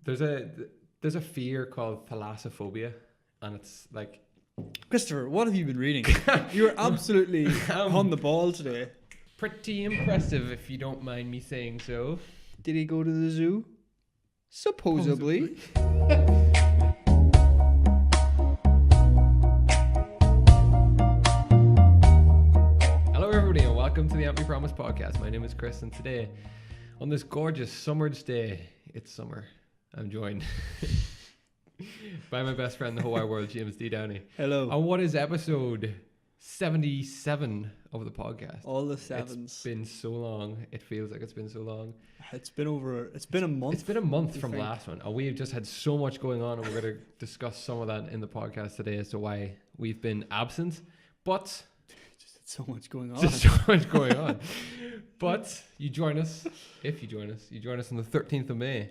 There's a fear called thalassophobia, and it's like, Christopher, what have you been reading? You're absolutely on the ball today. pretty impressive, if you don't mind me saying so. Did he go to the zoo? Supposedly. Hello everybody and welcome to the Amply Promise podcast. My name is Chris, and today, on this gorgeous summer's day, it's summer, I'm joined by my best friend in the whole wide world, James D. Downey. Hello. On what is episode 77 of the podcast. All the sevens. It's been so long. It feels like it's been so long. It's been a month. It's been a month from the last one. And we've just had so much going on, and we're going to discuss some of that in the podcast today as to why we've been absent. But Just so much going on. just so much going on. But you join us, you join us on the 13th of May,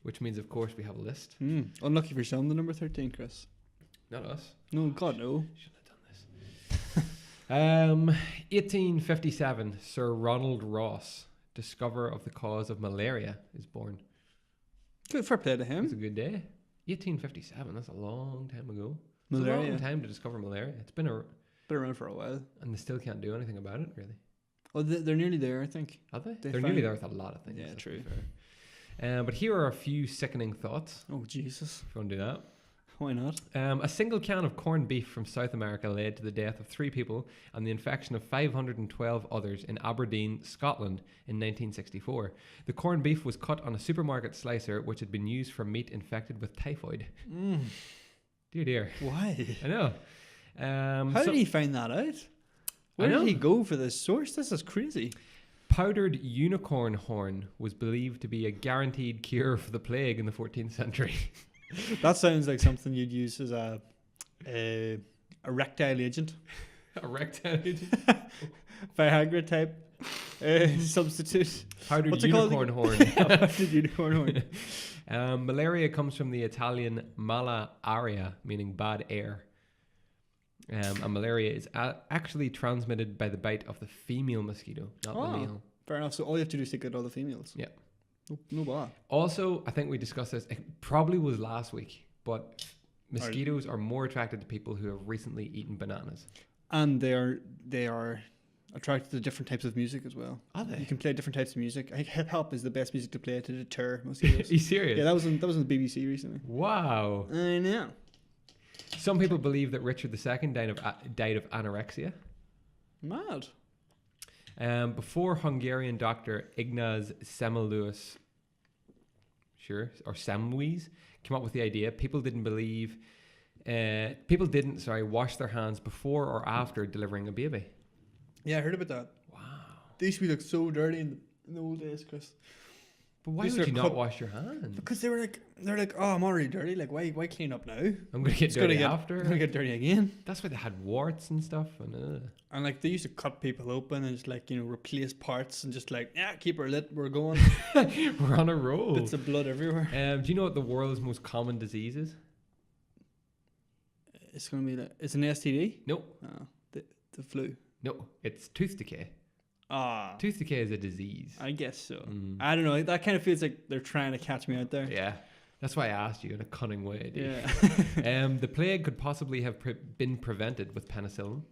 which means, of course, we have a list. Unlucky for some, the number 13, Chris. Not us. No, God, no. Shouldn't have done this. 1857, Sir Ronald Ross, discoverer of the cause of malaria, is born. Good, fair play to him. It's a good day. 1857, that's a long time ago. It's a Malaria. long time to discover malaria. It's been around for a while. and they still can't do anything about it, really. Oh, they're nearly there, I think. Are they? They They're find- nearly there with a lot of things. Yeah, let's be true. fair. But here are a few sickening thoughts, Oh, Jesus. if you want to do that. Why not? A single can of corned beef from South America led to the death of 3 people and the infection of 512 others in Aberdeen, Scotland in 1964. The corned beef was cut on a supermarket slicer which had been used for meat infected with typhoid. Dear, dear. Why? I know. How did he find that out? Where know. did he go for this source? This is crazy. Powdered unicorn horn was believed to be a guaranteed cure for the plague in the 14th century. That sounds like something you'd use as a erectile agent. A rectangle. Viagra type substitute. Powdered What's it called? unicorn horn. Powdered unicorn horn. Malaria comes from the Italian mala aria, meaning bad air. And malaria is actually transmitted by the bite of the female mosquito, not the male. Fair enough. So all you have to do is take out all the females. Yeah. No bother. Also, I think we discussed this. It probably was last week, but mosquitoes are more attracted to people who have recently eaten bananas. And they are attracted to different types of music as well. Are they? You can play different types of music. I think hip hop is the best music to play to deter mosquitoes. Are you serious? Yeah, that was on the BBC recently. Wow. I know. Some people believe that Richard II died of anorexia. Mad. Before Hungarian doctor Ignaz Semmelweis, Semmelweis, came up with the idea, people didn't wash their hands before or after delivering a baby. Yeah, I heard about that. Wow. They used to be like so dirty in the old days, Chris. But why These would are you not wash your hands? Because they're like, oh, I'm already dirty. Like, why clean up now? I'm going to get dirty after. I'm gonna get dirty again. That's why they had warts and stuff. And like, they used to cut people open and just like, replace parts and just like, yeah, keep her lit. We're going. We're on a roll. Bits of blood everywhere. Do you know what the world's most common disease is? It's gonna be like, it's an STD. No. The flu. No, it's tooth decay. Ah, Tooth decay is a disease. I guess so. I don't know. That kind of feels like they're trying to catch me out there. Yeah. That's why I asked you in a cunning way. Dude. Yeah. The plague could possibly have been prevented with penicillin.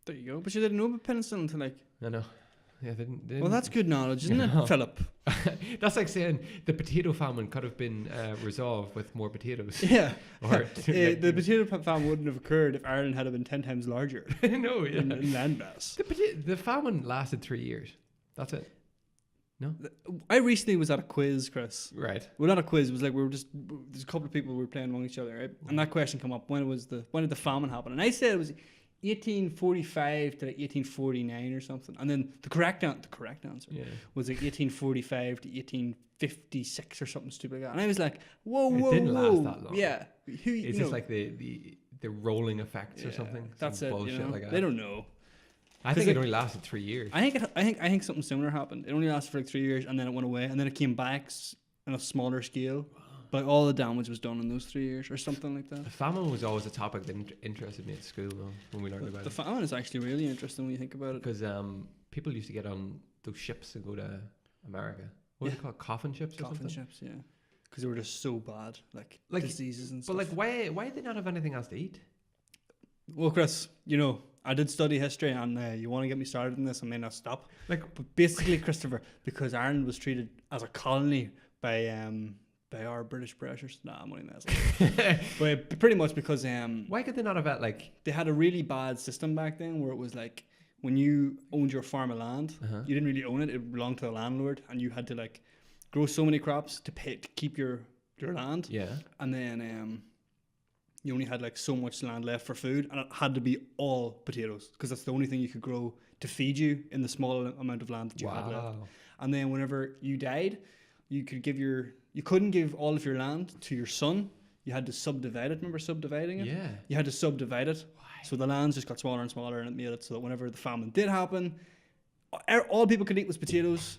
There you go. But you didn't know about penicillin until like. I know. Yeah, they didn't. Well, that's good knowledge, isn't it, Philip? That's like saying the potato famine could have been resolved with more potatoes. Yeah. Or The potato famine wouldn't have occurred if Ireland had been 10 times larger. No, yeah. In land mass. The famine lasted 3 years. That's it. No. I recently was at a quiz, Chris. Right. Well, not a quiz. It was like there's a couple of people who were playing among each other, right? And that question came up: when did the famine happen? And I said it was 1845 to like 1849 or something. And then the correct answer was like 1845 to 1856 or something stupid like that. And I was like, whoa. It didn't last that long. Yeah. It's just like the rolling effects or something. That's it. Bullshit like that. They don't know. I think it only lasted 3 years. I think something similar happened. It only lasted for like 3 years, and then it went away, and then it came back on a smaller scale. But all the damage was done in those 3 years, or something like that. The famine was always a topic that interested me at school, though, when we learned about it. The famine is actually really interesting when you think about it. Because people used to get on those ships and go to America. What are they called? Coffin ships or something? Coffin ships, yeah. because they were just so bad, like diseases and But stuff. like, why did they not have anything else to eat? Well, Chris, I did study history, and you want to get me started in this, I may not stop. Like, But basically, Christopher, because Ireland was treated as a colony by our British pressures. Nah, I'm only messing. But pretty much because why could they not have had like? they had a really bad system back then where it was like when you owned your farm of land, you didn't really own it; it belonged to the landlord, and you had to like grow so many crops to keep your land. Yeah. And then you only had like so much land left for food, and it had to be all potatoes because that's the only thing you could grow to feed you in the small amount of land that you had left. And then whenever you died, you couldn't give all of your land to your son. You had to subdivide it. Remember subdividing it? Yeah. You had to subdivide it. Why? So the lands just got smaller and smaller, and it made it so that whenever the famine did happen, all people could eat was potatoes,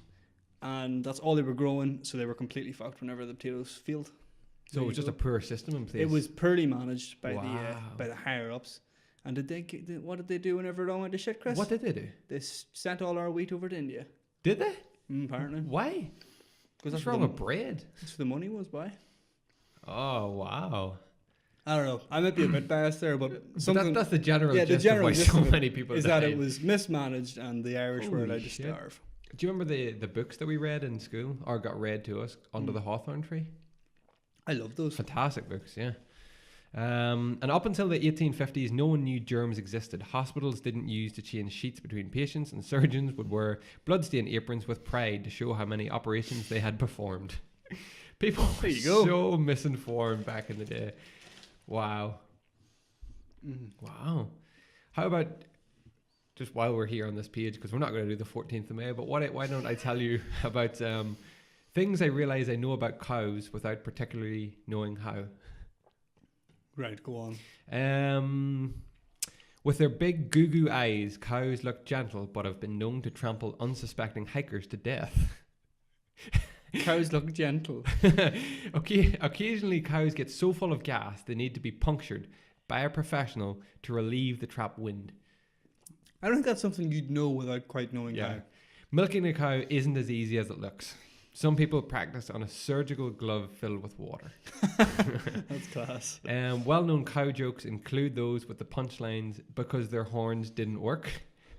and that's all they were growing. So they were completely fucked whenever the potatoes failed. So it was just a poor system in place. It was poorly managed by Wow. the higher ups. And what did they do whenever it all went to shit, Chris? What did they do? They sent all our wheat over to India. Did they? Apparently. Why? Because What's wrong with bread? That's where the money was, why? Oh wow! I don't know. I might be a bit biased there, but something. That's the general Yeah, the gist general of why gist so of it many people is died. that it was mismanaged and the Irish were Holy allowed to shit. starve. Do you remember the books that we read in school or got read to us under the hawthorn tree? I love those. Fantastic books, yeah. And up until the 1850s, no one knew germs existed. Hospitals didn't use to change sheets between patients, and surgeons would wear bloodstained aprons with pride to show how many operations they had performed. People were so misinformed back in the day. Wow. Wow. How about, just while we're here on this page, because we're not going to do the 14th of May, but why don't I tell you about things I realize I know about cows without particularly knowing how. Right, go on. With their big goo-goo eyes, cows look gentle but have been known to trample unsuspecting hikers to death. Cows look gentle. Occasionally, cows get so full of gas they need to be punctured by a professional to relieve the trapped wind. I don't think that's something you'd know without quite knowing how. Milking a cow isn't as easy as it looks. Some people practice on a surgical glove filled with water. That's class. Well-known cow jokes include those with the punchlines "because their horns didn't work"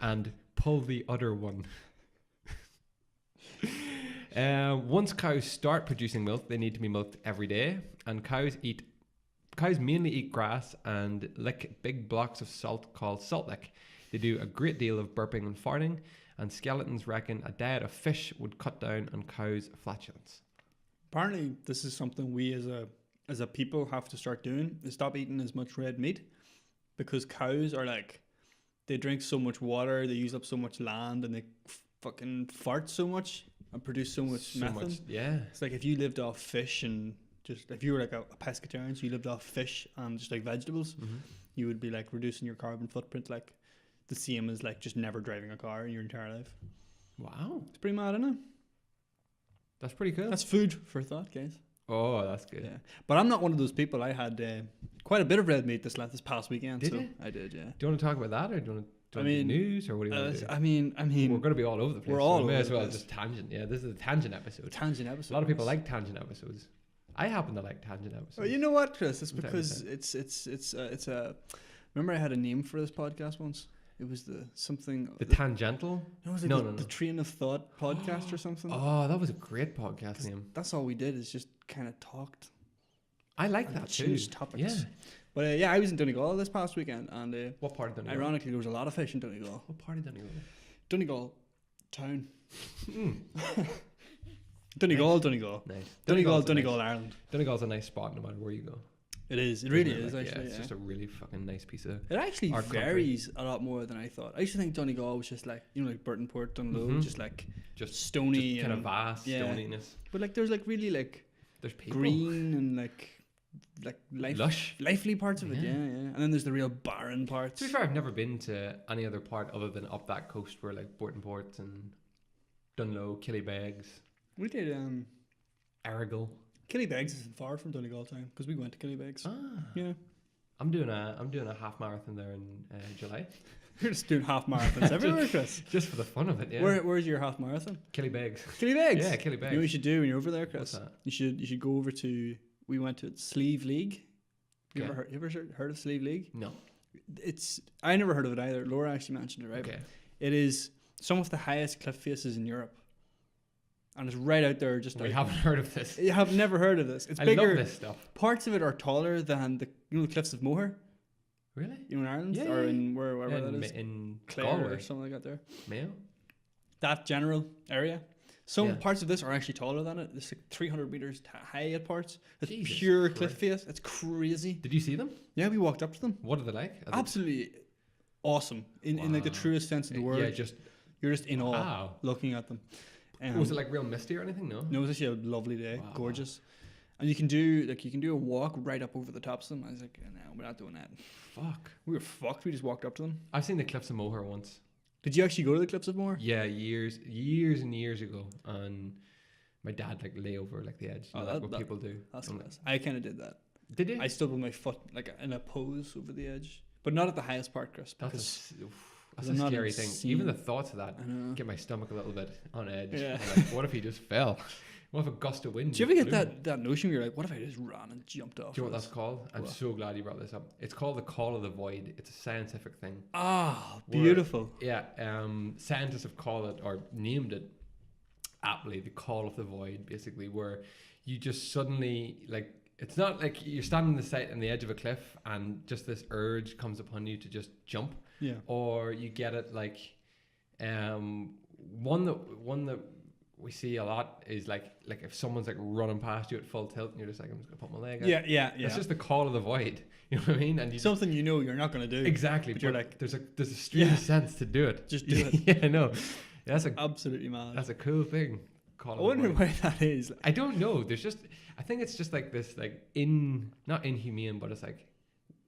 and "pull the other one." Once cows start producing milk, they need to be milked every day, and cows mainly eat grass and lick big blocks of salt called salt lick. They do a great deal of burping and farting, and skeletons reckon a diet of fish would cut down on cows' flatulence. Apparently, this is something we as a people have to start doing, is stop eating as much red meat, because cows are like, they drink so much water, they use up so much land, and they fucking fart so much and produce so much methane. Yeah. It's like if you lived off fish and just, if you were like a pescatarian, so you lived off fish and just like vegetables, you would be like reducing your carbon footprint like the same as like just never driving a car in your entire life. Wow. It's pretty mad, isn't it? That's pretty cool. That's food for thought, guys. Oh, that's good. Yeah, but I'm not one of those people. I had quite a bit of red meat this past weekend. Did you? I did, yeah. Do you want to talk about that, or do you want to do news, or what do you want to do? I mean, we're going to be all over the place. We're all so we may over as the well place. just tangent. Yeah, this is a tangent episode. Tangent episode. A lot of people like tangent episodes. I happen to like tangent episodes. Well, you know what, Chris? It's From time to because time. it's a. Remember, I had a name for this podcast once. It was the tangential. No, it was like the Train of Thought podcast or something. Oh, that was a great podcast name. That's all we did is just kind of talked. I like that too. Changed topics. Yeah. But I was in Donegal this past weekend, and What part of Donegal? ironically, there was a lot of fish in Donegal. What part of Donegal? Donegal town. Mm. Donegal. Nice. Donegal, Ireland. Donegal's a nice spot no matter where you go. It is. It really Isn't is. Like, Actually, it's just a really fucking nice piece of. It actually our country. varies a lot more than I thought. I used to think Donegal was just like, like Burtonport, Dunlow, just like just stony, just kind of and vast stoniness. But like, there's like really like There's people. green and like Lush. lively parts of it. Yeah. And then there's the real barren parts. To be fair, I've never been to any other part other than up that coast where like Burtonport and Dunlow, Killybegs, We did Argyll. Killybegs isn't far from Donegal town because we went to Killybegs. Ah. Yeah. I'm doing a half marathon there in July. You're just doing half marathons everywhere, Chris. Just for the fun of it, yeah. Where's your half marathon? Killybegs. Killybegs. Yeah, Killybegs. You know what you should do when you're over there, Chris? What's that? You should go over to. We went to Sleeve League. You Okay. ever heard of Sleeve League? No. I never heard of it either. Laura actually mentioned it, right? Okay. It is some of the highest cliff faces in Europe, and it's right out there. Just We out. haven't heard of this. You have never heard of this. It's I bigger. love this stuff. Parts of it are taller than the cliffs of Moher. Really? You know, in Ireland Yeah, or yeah. in wherever that is, In Clare Galway. or something like that. There, Mayo? that general area. Some Yeah. parts of this are actually taller than it. It's like 300 meters high at parts. It's Jesus pure Christ. cliff face. It's crazy. Did you see them? Yeah, we walked up to them. What are they like? Are they- Absolutely awesome in like the Wow. truest sense of the word. Yeah, just You're just in awe wow. looking at them. Was it like real misty or anything? No. No, it was actually a lovely day, Wow. gorgeous. And you can do a walk right up over the tops of them. I was like, no, we're not doing that. Fuck. We were fucked. We just walked up to them. I've seen the cliffs of Moher once. Did you actually go to the Cliffs of Moher? Yeah, years and years ago, and my dad like lay over like the edge. You know, Oh, like what that- people do. That's I'm class. I kind of did that. Did you? I stood with my foot like in a pose over the edge, but not at the highest part, Chris. That's Because that's I'm a not scary thing. insane. Even the thoughts of that I know. get my stomach a little bit on edge. Yeah. I'm like, what if he just fell? What if a gust of wind? Do you ever just get blew him? that notion where you're like, what if I just ran and jumped off? Do you know what this? that's called? I'm What? so glad you brought this up. It's called the call of the void. It's a scientific thing. Ah, Where- beautiful. Yeah, scientists have called it or named it aptly the call of the void, basically, where you just suddenly like it's not like you're standing on the edge of a cliff and just this urge comes upon you to just jump, Yeah. or you get it like one that we see a lot is like if someone's like running past you at full tilt and you're just like, I'm just gonna put my leg out. Yeah. It's just the call of the void. You know what I mean? And you something you know you're not going to do. exactly. But you're but like, there's a strange Yeah. sense to do it. Just do it. Yeah, I know. That's a Absolutely mad. that's a cool thing. Call I of the wonder void. why that is. Like, I don't know. I think it's just like this, like not inhumane, but it's like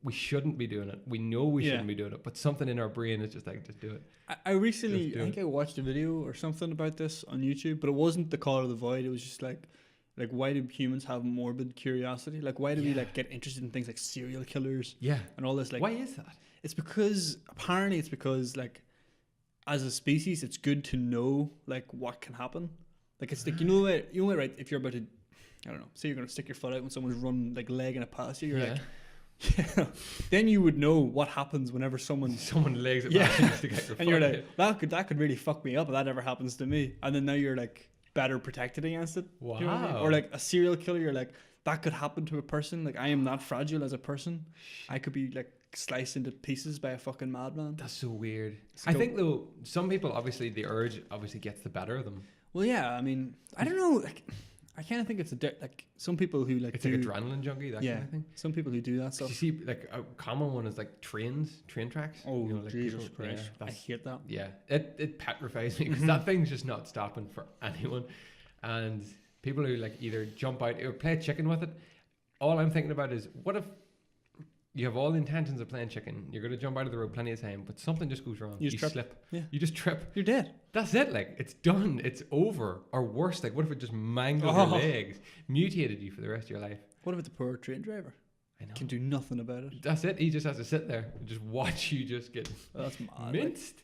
we shouldn't be doing it. We know we Yeah. shouldn't be doing it, but something in our brain is just like, just do it. I recently, Just do I think I watched a video or something about this on YouTube, but it wasn't the call of the void. It was just like why do humans have morbid curiosity? Like, why do we Yeah. like get interested in things like serial killers Yeah. and all this? Like, Why is that? it's because like as a species, it's good to know like what can happen. Like it's like you know what, right? If you're about to, I don't know, say you're gonna stick your foot out when someone's running like legging it past you, you're Yeah. like, yeah. Then you would know what happens whenever someone. Someone legs it Yeah. back and stick out your And you're foot. like, that could really fuck me up if that ever happens to me. And then now you're like better protected against it. Wow. You know what I mean? Or like a serial killer, you're like, that could happen to a person. Like I am that fragile as a person. I could be like sliced into pieces by a fucking madman. That's so weird. It's I dope. think though, some people obviously the urge obviously gets the better of them. Well, yeah. I mean, I don't know. Like, I kind of think it's like some people who like It's do. like adrenaline junkie, that Yeah. kind of thing. Some people who do that 'Cause stuff. you see, like a common one is like train tracks. Oh, you know, like Jesus people- Christ! yeah, I hate that. Yeah, it petrifies me because Mhm. that thing's just not stopping for anyone. And people who like either jump out or play chicken with it, all I'm thinking about is what if you have all the intentions of playing chicken, you're gonna jump out of the road plenty of time, but something just goes wrong. You just trip. slip. Yeah. You just trip. You're dead. That's it. Like it's done. It's over. Or worse, like what if it just mangled Oh. your legs, mutated you for the rest of your life? What about the poor train driver? I know. Can do nothing about it. That's it. He just has to sit there and just watch you just get That's mad. Like, minced.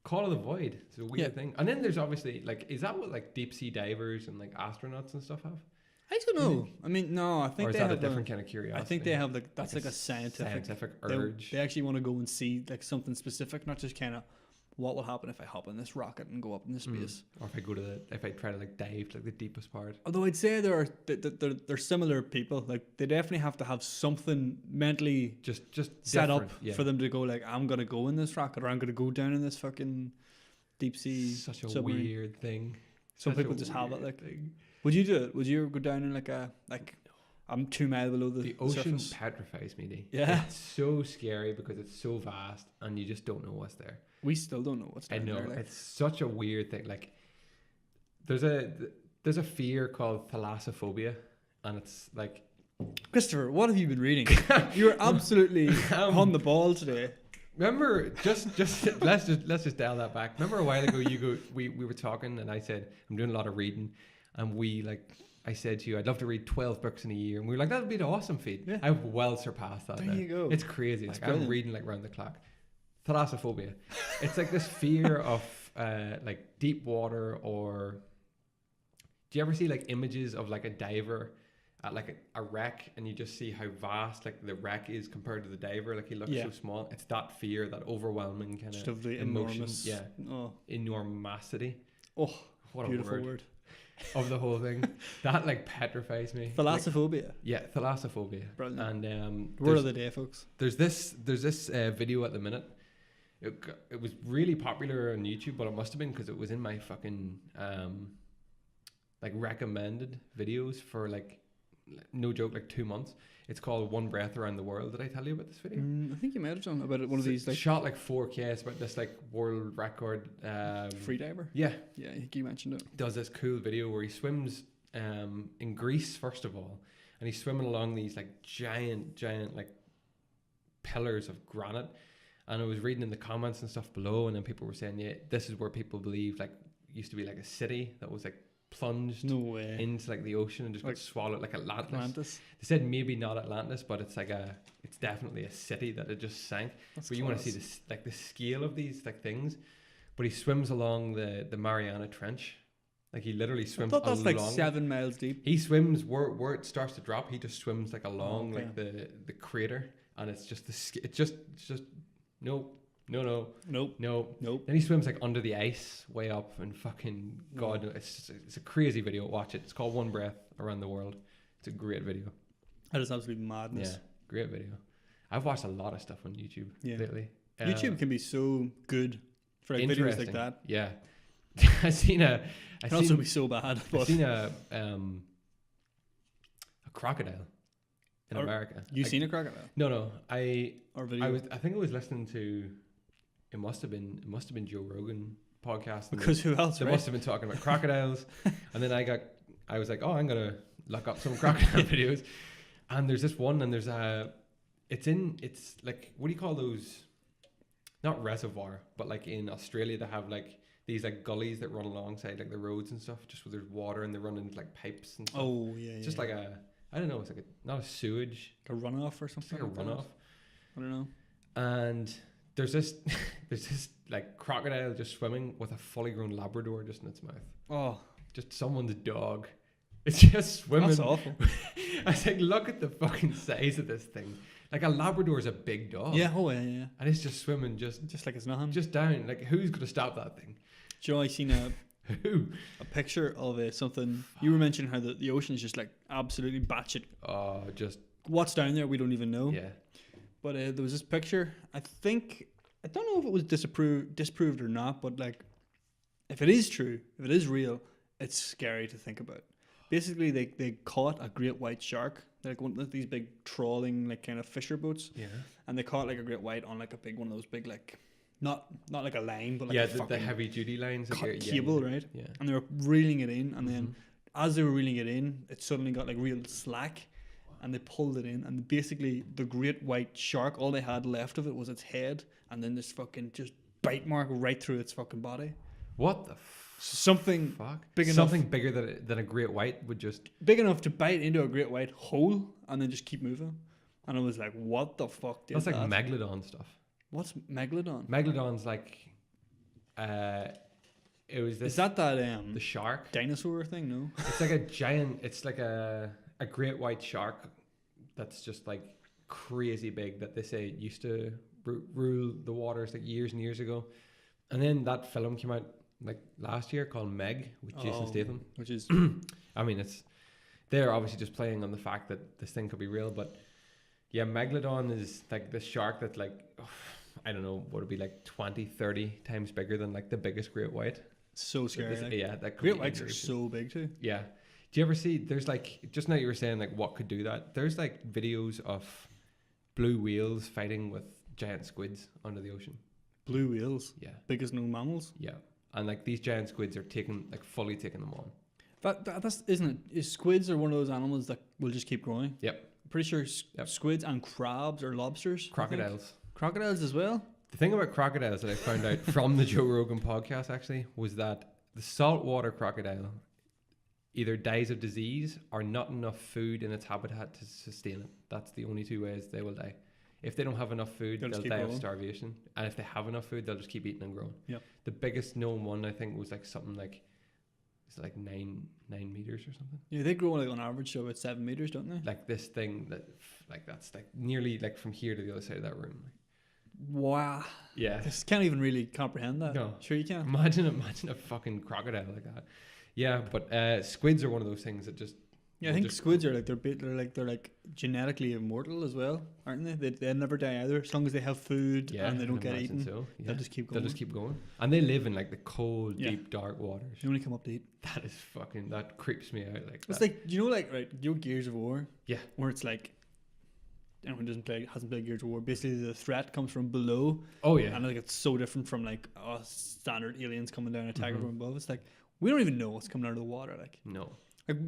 Call of the void. It's a weird Yeah. thing. And then there's obviously like, is that what like deep sea divers and like astronauts and stuff have? I don't know. I mean, no. I think Or is they that a have different kind of curiosity? I think they have like that's like a s- scientific they, urge. they actually want to go and see like something specific, not just kind of what will happen if I hop in this rocket and go up into space. Or if I go to if I try to like dive to like the deepest part. Although I'd say they're similar people. Like they definitely have to have something mentally Just set up different, yeah. for them to go like I'm gonna go in this rocket or I'm gonna go down in this fucking deep sea. Such a submarine. weird thing. Some Such a people just have it weird like. thing. Would you do it? Would you go down in I'm 2 miles below The ocean surface? petrifies me. Dee. Yeah. It's so scary because it's so vast and you just don't know what's there. We still don't know what's I down know there. Like. it's such a weird thing. Like there's a fear called thalassophobia, and it's like Christopher, what have you been reading? You're absolutely on the ball today. remember just let's just dial that back. Remember a while ago we were talking and I said I'm doing a lot of reading, and we like I said to you, I'd love to read 12 books in a year. And we were like, that would be an awesome feat. Yeah. I've well surpassed that. There now. you go. It's crazy. That's Like, I'm brilliant. reading like round the clock. Thalassophobia. It's like this fear of like deep water, or do you ever see like images of like a diver at like a wreck, and you just see how vast like the wreck is compared to the diver? Like he looks so small. It's that fear, that overwhelming kind Just of of the emotion. enormous. Yeah. Oh, enormosity. oh, What beautiful a word. word. Of the whole thing. That like petrifies me. Thalassophobia. Like, yeah, thalassophobia. Brilliant. And Word of the day, folks. there's this video at the minute. It was really popular on YouTube, but it must have been because it was in my fucking like recommended videos for like, no joke, like 2 months. It's called One Breath Around the World. Did I tell you about this video? I think you might have done about it. One of these like shot like 4K. It's about this like world record freediver. Yeah, Yeah, I think you mentioned it. does this cool video where he swims in Greece first of all, and he's swimming along these like giant like pillars of granite. And I was reading in the comments and stuff below, and then people were saying, yeah, this is where people believe like used to be like a city that was like plunged No way. into like the ocean and just Like got swallowed, like Atlantis. They said maybe not Atlantis, but it's definitely a city that it just sank. That's But you want to class. see this like the scale of these like things. But he swims along the Mariana Trench. Like he literally I swims thought that's along. like 7 miles deep. He swims where it starts to drop. He just swims like along okay. like the crater, and it's just it's just no. Nope. Then he swims like under the ice, way up, and fucking God, it's a crazy video. Watch it. It's called One Breath Around the World. It's a great video. That is absolute madness. Yeah, great video. I've watched a lot of stuff on YouTube lately. YouTube can be so good for like videos like interesting. that. Yeah, I seen It can also be so bad. I But seen a crocodile in America. you seen a crocodile No. or video? I think I was listening to. It must have been Joe Rogan podcast. Because who else? They Right? must have been talking about crocodiles, and then I was like, oh, I'm gonna look up some crocodile videos, and there's this one, and there's it's like, what do you call those? Not reservoir, but like in Australia they have like these like gullies that run alongside like the roads and stuff, just where there's water and they run into like pipes and stuff. Oh yeah. It's just like I don't know, it's like not a sewage, a runoff or it's something. like a that. runoff. I don't know. And there's this like crocodile just swimming with a fully grown Labrador just in its mouth. Oh, Just someone's dog. It's just swimming. that's awful. I was like, look at the fucking size of this thing. Like a Labrador is a big dog. Yeah. Oh yeah. And it's just swimming just Like it's nothing. just down. Like who's gonna stop that thing? Do you know, I seen a Who? picture of something. You were mentioning how the ocean is just like absolutely batshit. Oh, just What's down there, we don't even know. yeah. But there was this picture. I don't know if it was disproved or not. But like, if it is true, if it is real, it's scary to think about. Basically, they caught a great white shark. They're like one of these big trawling like kind of fisher boats, Yeah. and they caught like a great white on like a big one of those big like not like a line, but like Yeah, a the fucking heavy duty lines. cable, right? Yeah. And they were reeling it in, and then Mhm. as they were reeling it in, it suddenly got like real slack, and they pulled it in, and basically the great white shark, all they had left of it was its head, and then this fucking just bite mark right through its fucking body. What the Something fuck? big enough- Something bigger than a great white would just. big enough to bite into a great white hole and then just keep moving. And I was like, what the fuck did That's like that? megalodon stuff. What's megalodon? Megalodon's like, it was this. Is that the shark? dinosaur thing? No. It's like a giant. It's like a great white shark that's just like crazy big, that they say used to rule the waters like years and years ago. And then that film came out like last year called Meg with Jason Statham. Which is I mean, they're obviously just playing on the fact that this thing could be real, but yeah, Megalodon is like this shark that's like, I don't know, would it be like 20, 30 times bigger than like the biggest great white? so scary. Like, Yeah, that could great be whites are injury. so big too. Yeah. Do you ever see, there's like, just now you were saying like what could do that? There's like videos of blue whales fighting with giant squids under the ocean. Blue whales, Yeah. biggest known mammals. Yeah. And like these giant squids are fully taking them on. That's isn't it? Is squids are one of those animals that will just keep growing. Yep. Pretty sure Yep. squids and crabs or lobsters. I think. Crocodiles. Crocodiles as well. The thing about crocodiles that I found out from the Joe Rogan podcast actually was that the saltwater crocodile either dies of disease or not enough food in its habitat to sustain it. That's the only two ways they will die. If they don't have enough food, They'll they'll just keep die of growing. starvation. And if they have enough food, they'll just keep eating and growing. Yep. The biggest known one, I think, was like something like, it's like 9 meters or something. Yeah, they grow like on average to about 7 meters, don't they? Like this thing that's like nearly like from here to the other side of that room. Wow. Yeah. Just can't even really comprehend that. No. Sure you can. Imagine a fucking crocodile like that. Yeah, but squids are one of those things that just. Yeah, I think squids are like they're like genetically immortal as well, aren't they? They never die either, as long as they have food and they don't get eaten. So. Yeah. They'll just keep going. They'll just keep going, and they live in like the cold, Yeah. deep, dark waters. They only come up to eat. That creeps me out. Like It's that. like, you know, like, right, you know Gears of War? Yeah. Where it's like, anyone hasn't played Gears of War, basically the threat comes from below. Oh yeah. And like it's so different from like standard aliens coming down attacking Mhm. from above. It's like, we don't even know what's coming out of the water. Like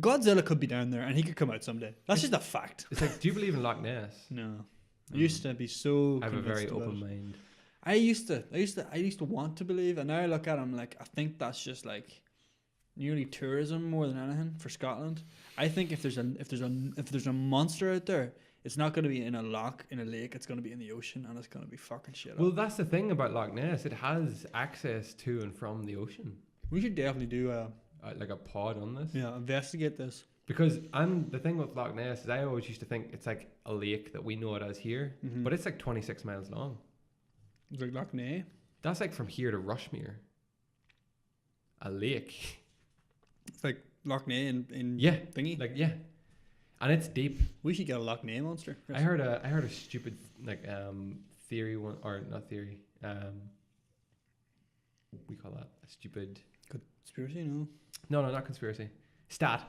Godzilla could be down there and he could come out someday. That's just a fact. It's like, do you believe in Loch Ness? No. I used to be so I have a very convinced about open it. mind. I used to want to believe, and now I look at it, I'm like, I think that's just like nearly tourism more than anything for Scotland. I think if there's a monster out there, it's not going to be in a lake. It's going to be in the ocean, and it's going to be fucking shit. Well, that's the thing about Loch Ness. It has access to and from the ocean. We should definitely do Like a pod on this. investigate this. Because the thing with Loch Ness is I always used to think it's like a lake that we know it as here, but it's like 26 miles long. It's like Loch Ness. That's like from here to Rushmere. A lake. It's like Loch Ness in Yeah. thingy. Like yeah. And it's deep. We should get a Loch Ness monster. I heard a stupid theory one, or not theory. We call that a stupid Conspiracy, no. No, not conspiracy. Stat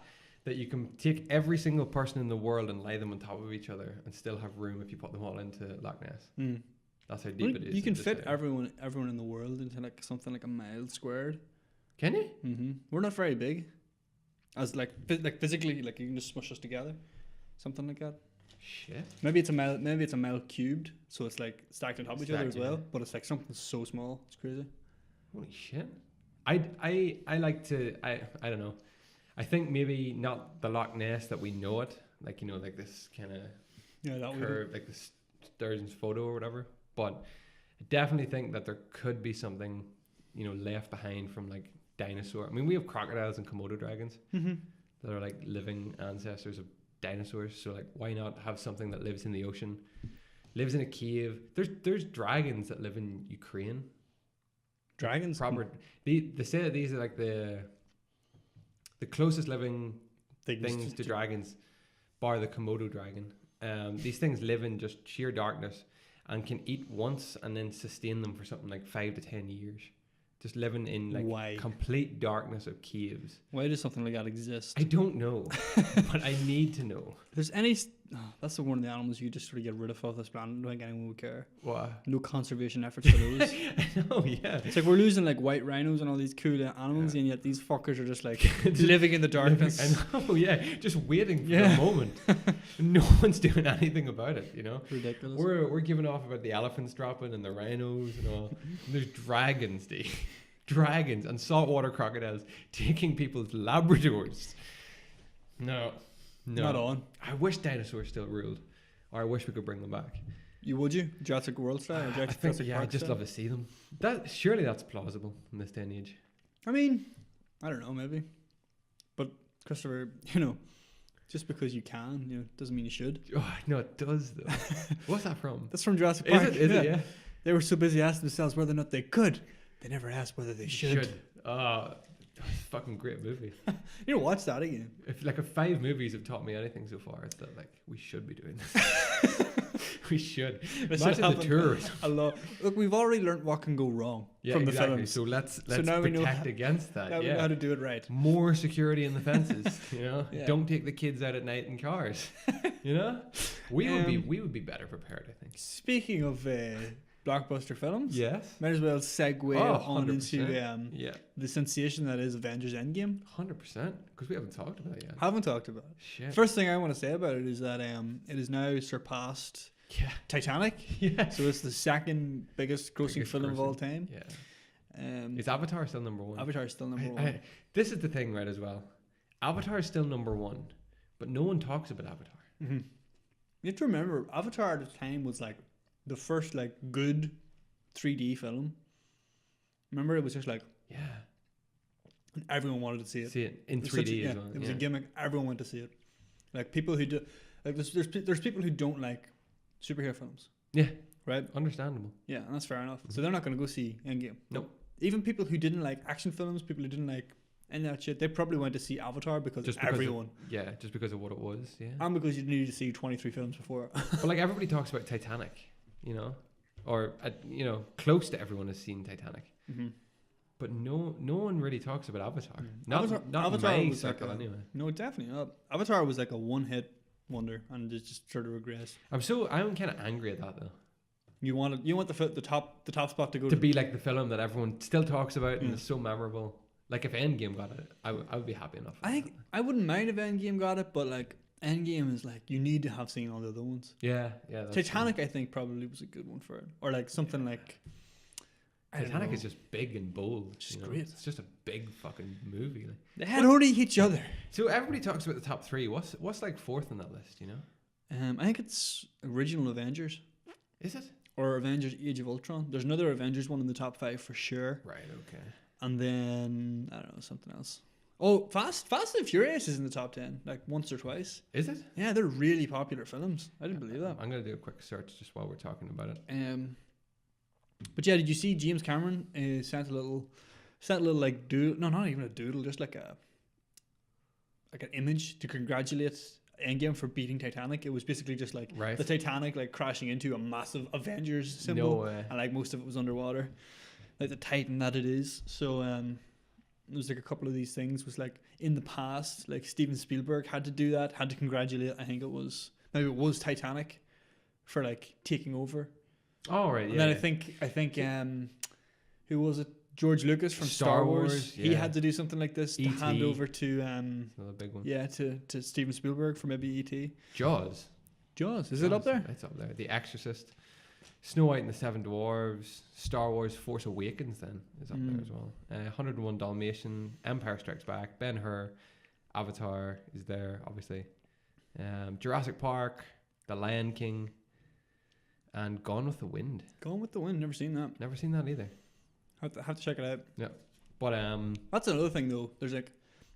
that you can take every single person in the world and lay them on top of each other and still have room if you put them all into Loch Ness. Mm. That's how deep it is. You can in fit this everyone in the world into like something like a mile squared. Can you? Mm-hmm. We're not very big. As like physically, like you can just smush us together, something like that. Shit. Maybe it's a mile cubed, so it's like stacked on top of each other as Stacked, well. yeah. But it's like something so small, it's crazy. Holy shit. I like to I don't know. I think maybe not the Loch Ness that we know it, like you know, like this kind of That curve, like the Sturgeon's photo or whatever. But I definitely think that there could be something, you know, left behind from like dinosaur. I mean, we have crocodiles and Komodo dragons that are like living ancestors of dinosaurs. So like, why not have something that lives in the ocean, lives in a cave? There's dragons that live in Ukraine. Dragons. Proper. They say that these are like the closest living things to dragons, bar the Komodo dragon. These things live in just sheer darkness and can eat once and then sustain them for something like 5 to 10 years. Just living in like complete darkness of caves. Why does something like that exist? I don't know, but I need to know. There's any. That's one of the animals you just sort of get rid of this planet. I don't think anyone would care. What? No conservation efforts for those. I know, yeah. It's like we're losing like white rhinos and all these cool animals, and yet these fuckers are just like living in the darkness. I know, yeah. Just waiting for the moment. No one's doing anything about it, you know? Ridiculous. We're giving off about the elephants dropping and the rhinos and all. And there's dragons, Dave. Dragons and saltwater crocodiles taking people's Labradors. No. Not on. I wish dinosaurs still ruled. Or I wish we could bring them back. Would you? Jurassic World style? I think, I'd just love to see them. Surely that's plausible in this day and age. I mean, I don't know, maybe. But Christopher, you know, just because you can, you know, doesn't mean you should. Oh, no, it does though. What's that from? That's from Jurassic Park. Is it? Yeah. They were so busy asking themselves whether or not they could. They never asked whether they should. Fucking great movie. You know, watch that again. If 5 movies have taught me anything so far, it's that like we should be doing this. We should. Imagine the tourism. Look, we've already learned what can go wrong from the films. So let's now we know protect against that. Now we know how to do it right. More security in the fences. You know, don't take the kids out at night in cars. You know, we would be better prepared, I think. Speaking of blockbuster films, yes, might as well segue on into the sensation that is Avengers Endgame. 100%, because we haven't talked about it yet. Haven't talked about it. Shit. First thing I want to say about it is that it is now surpassed Titanic. Yeah. So it's the second biggest grossing film of all time. Yeah. Is Avatar still number 1? Avatar is still number 1. This is the thing, right, as well. Avatar is still number one, but no one talks about Avatar. Mm-hmm. You have to remember, Avatar at the time was like the first like good 3D film. Remember, it was just like Yeah. everyone wanted to see it. See it in It was 3D as well. It was a gimmick. Everyone went to see it. Like people who do, like there's people who don't like superhero films. Yeah. Right. Understandable. Yeah, and that's fair enough. So they're not going to go see Endgame. Nope. Even people who didn't like action films, people who didn't like any of that shit, they probably went to see Avatar because everyone. Just because of what it was. Yeah. And because you needed to see 23 films before. But like everybody talks about Titanic, or close to everyone has seen Titanic. Mm-hmm. But no one really talks about Avatar. Avatar Not Avatar my was circle like anyway. No, definitely not. Avatar was like a one-hit wonder, and it just sort of regressed. I'm kind of angry at that though. You want the top spot to go To be like the film that everyone still talks about and Yeah. is so memorable. Like if Endgame got it, I would be happy enough. I think I wouldn't mind if Endgame got it, but like Endgame is like you need to have seen all the other ones. Yeah. That's Titanic, I think, probably was a good one for it, or like something like. I don't Titanic know. is just big and bold. Just great. It's just a big fucking movie. Like. They had only each other. So everybody talks about the top three. What's like fourth on that list? I think it's original Avengers Is it? or Avengers: Age of Ultron. There's another Avengers one in the top 5 for sure, Right. Okay. and then I don't know, something else. Oh, Fast and Furious is in the top 10, like once or twice. Is it? Yeah, they're really popular films. I didn't believe that. I'm gonna do a quick search just while we're talking about it. But yeah, did you see James Cameron sent a little like doodle? No, not even a doodle, just like an image to congratulate Endgame for beating Titanic. It was basically just like Right. the Titanic like crashing into a massive Avengers No symbol, way. and like most of it was underwater, like the Titan that it is. So there was like a couple of these things was like in the past, like Steven Spielberg had to do that, had to congratulate. I think it was Titanic for like taking over. Oh right. Yeah. And then I think who was it? George Lucas from Star Wars. He yeah. had to do something like this to E.T. hand over to Another big one. yeah, to Steven Spielberg for maybe E.T. Jaws. Jaws, is it up there? It's up there. The Exorcist, Snow White and the Seven Dwarves, Star Wars: Force Awakens. Then is up there as well. 101 Dalmatian, Empire Strikes Back, Ben-Hur, Avatar is there obviously. Jurassic Park, The Lion King, and Gone with the Wind. Gone with the Wind, never seen that. Never seen that either. Have to check it out. Yeah, but That's another thing though. There's like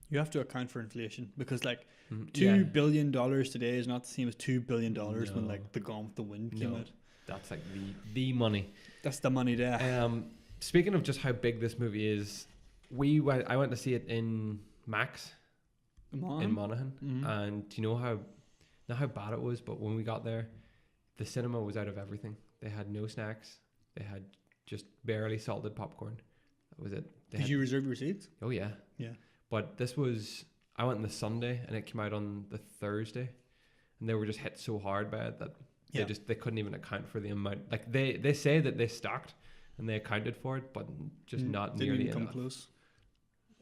you have to account for inflation because like yeah, $2 billion today is not the same as $2 billion when No. like the Gone with the Wind came No. out. that's like the money. That's the money there. Speaking of just how big this movie is, I went to see it in Max in Monaghan, and do you know not how bad it was, but when we got there, the cinema was out of everything. They had no snacks. They had just barely salted popcorn. That was it. Did you reserve your seats? Oh yeah. Yeah. But I went on the Sunday and it came out on the Thursday, and they were just hit so hard by it that they couldn't even account for the amount. Like they say that they stocked and they accounted for it, but just not Didn't nearly even come enough. close.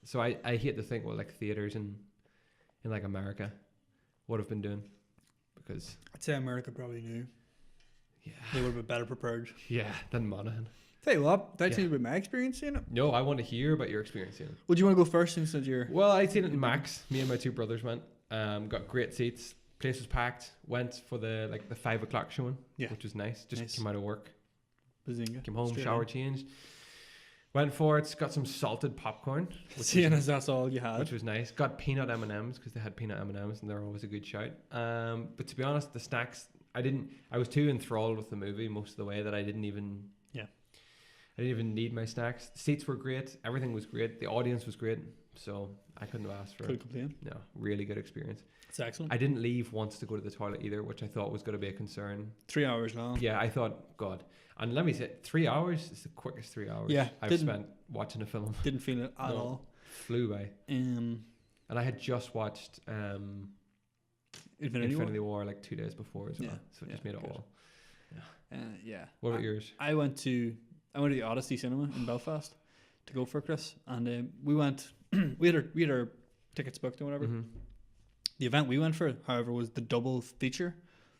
So I hate to think what like theaters in like America would have been doing, because I'd say America probably knew. yeah, They would have been better prepared. yeah, than Monaghan. Tell you what, did I tell you about my experience seeing it? No, I want to hear about your experience seeing it. Would you want to go first since you're... Well, I'd seen it in Max. Me and my two brothers went. Got great seats. Place was packed. Went for the 5 o'clock showing, which was nice. Just came out of work. Bazinga. Came home, Straight shower, in. changed. Went for it. Got some salted popcorn, Seeing as that's all you had. which was nice. Got peanut M&Ms because they had peanut M&Ms and they're always a good shout. But to be honest, the snacks, I was too enthralled with the movie most of the way that I didn't even need my snacks. The seats were great. Everything was great. The audience was great. So I couldn't have asked for Could complain. No, really good experience. It's excellent. I didn't leave once to go to the toilet either, which I thought was going to be a concern. 3 hours long. Yeah, I thought, God. And let me say, 3 hours is the quickest 3 hours I've spent watching a film. Didn't feel it at all. Flew by. And I had just watched Infinity War like 2 days before as well. So it just made it good. all. What about yours? I went to the Odyssey Cinema in Belfast to go for Chris, and we went. we had our tickets booked or whatever. Mm-hmm. The event we went for, however, was the double feature.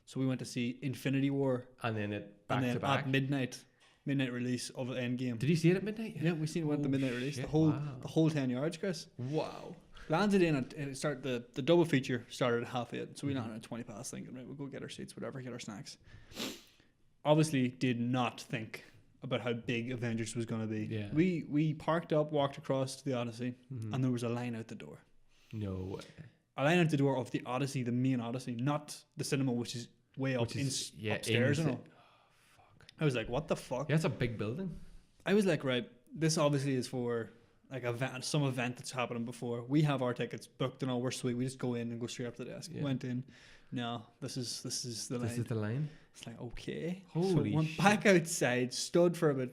So we went to see Infinity War, And then back and then to back. at midnight release of Endgame. Did you see it at midnight? Yeah, we seen it went to midnight release. Shit, The whole 10 yards, Chris. Wow. Landed in at it started the double feature started at 8:30, so we landed at 20 past, thinking right, we'll go get our seats, whatever, get our snacks. Obviously, did not think about how big Avengers was going to be. Yeah. We parked up, walked across to the Odyssey, and there was a line out the door. No way. A line out the door of the Odyssey, the main Odyssey, not the cinema, which is way up upstairs and all. I was like, what the fuck? Yeah, it's a big building. I was like, right, this obviously is for like some event that's happening before. We have our tickets booked and all, we're sweet. We just go in and go straight up to the desk. Yeah. Went in. No, this is the line. This is the line? It's like, okay. Holy so went shit. back outside, stood for about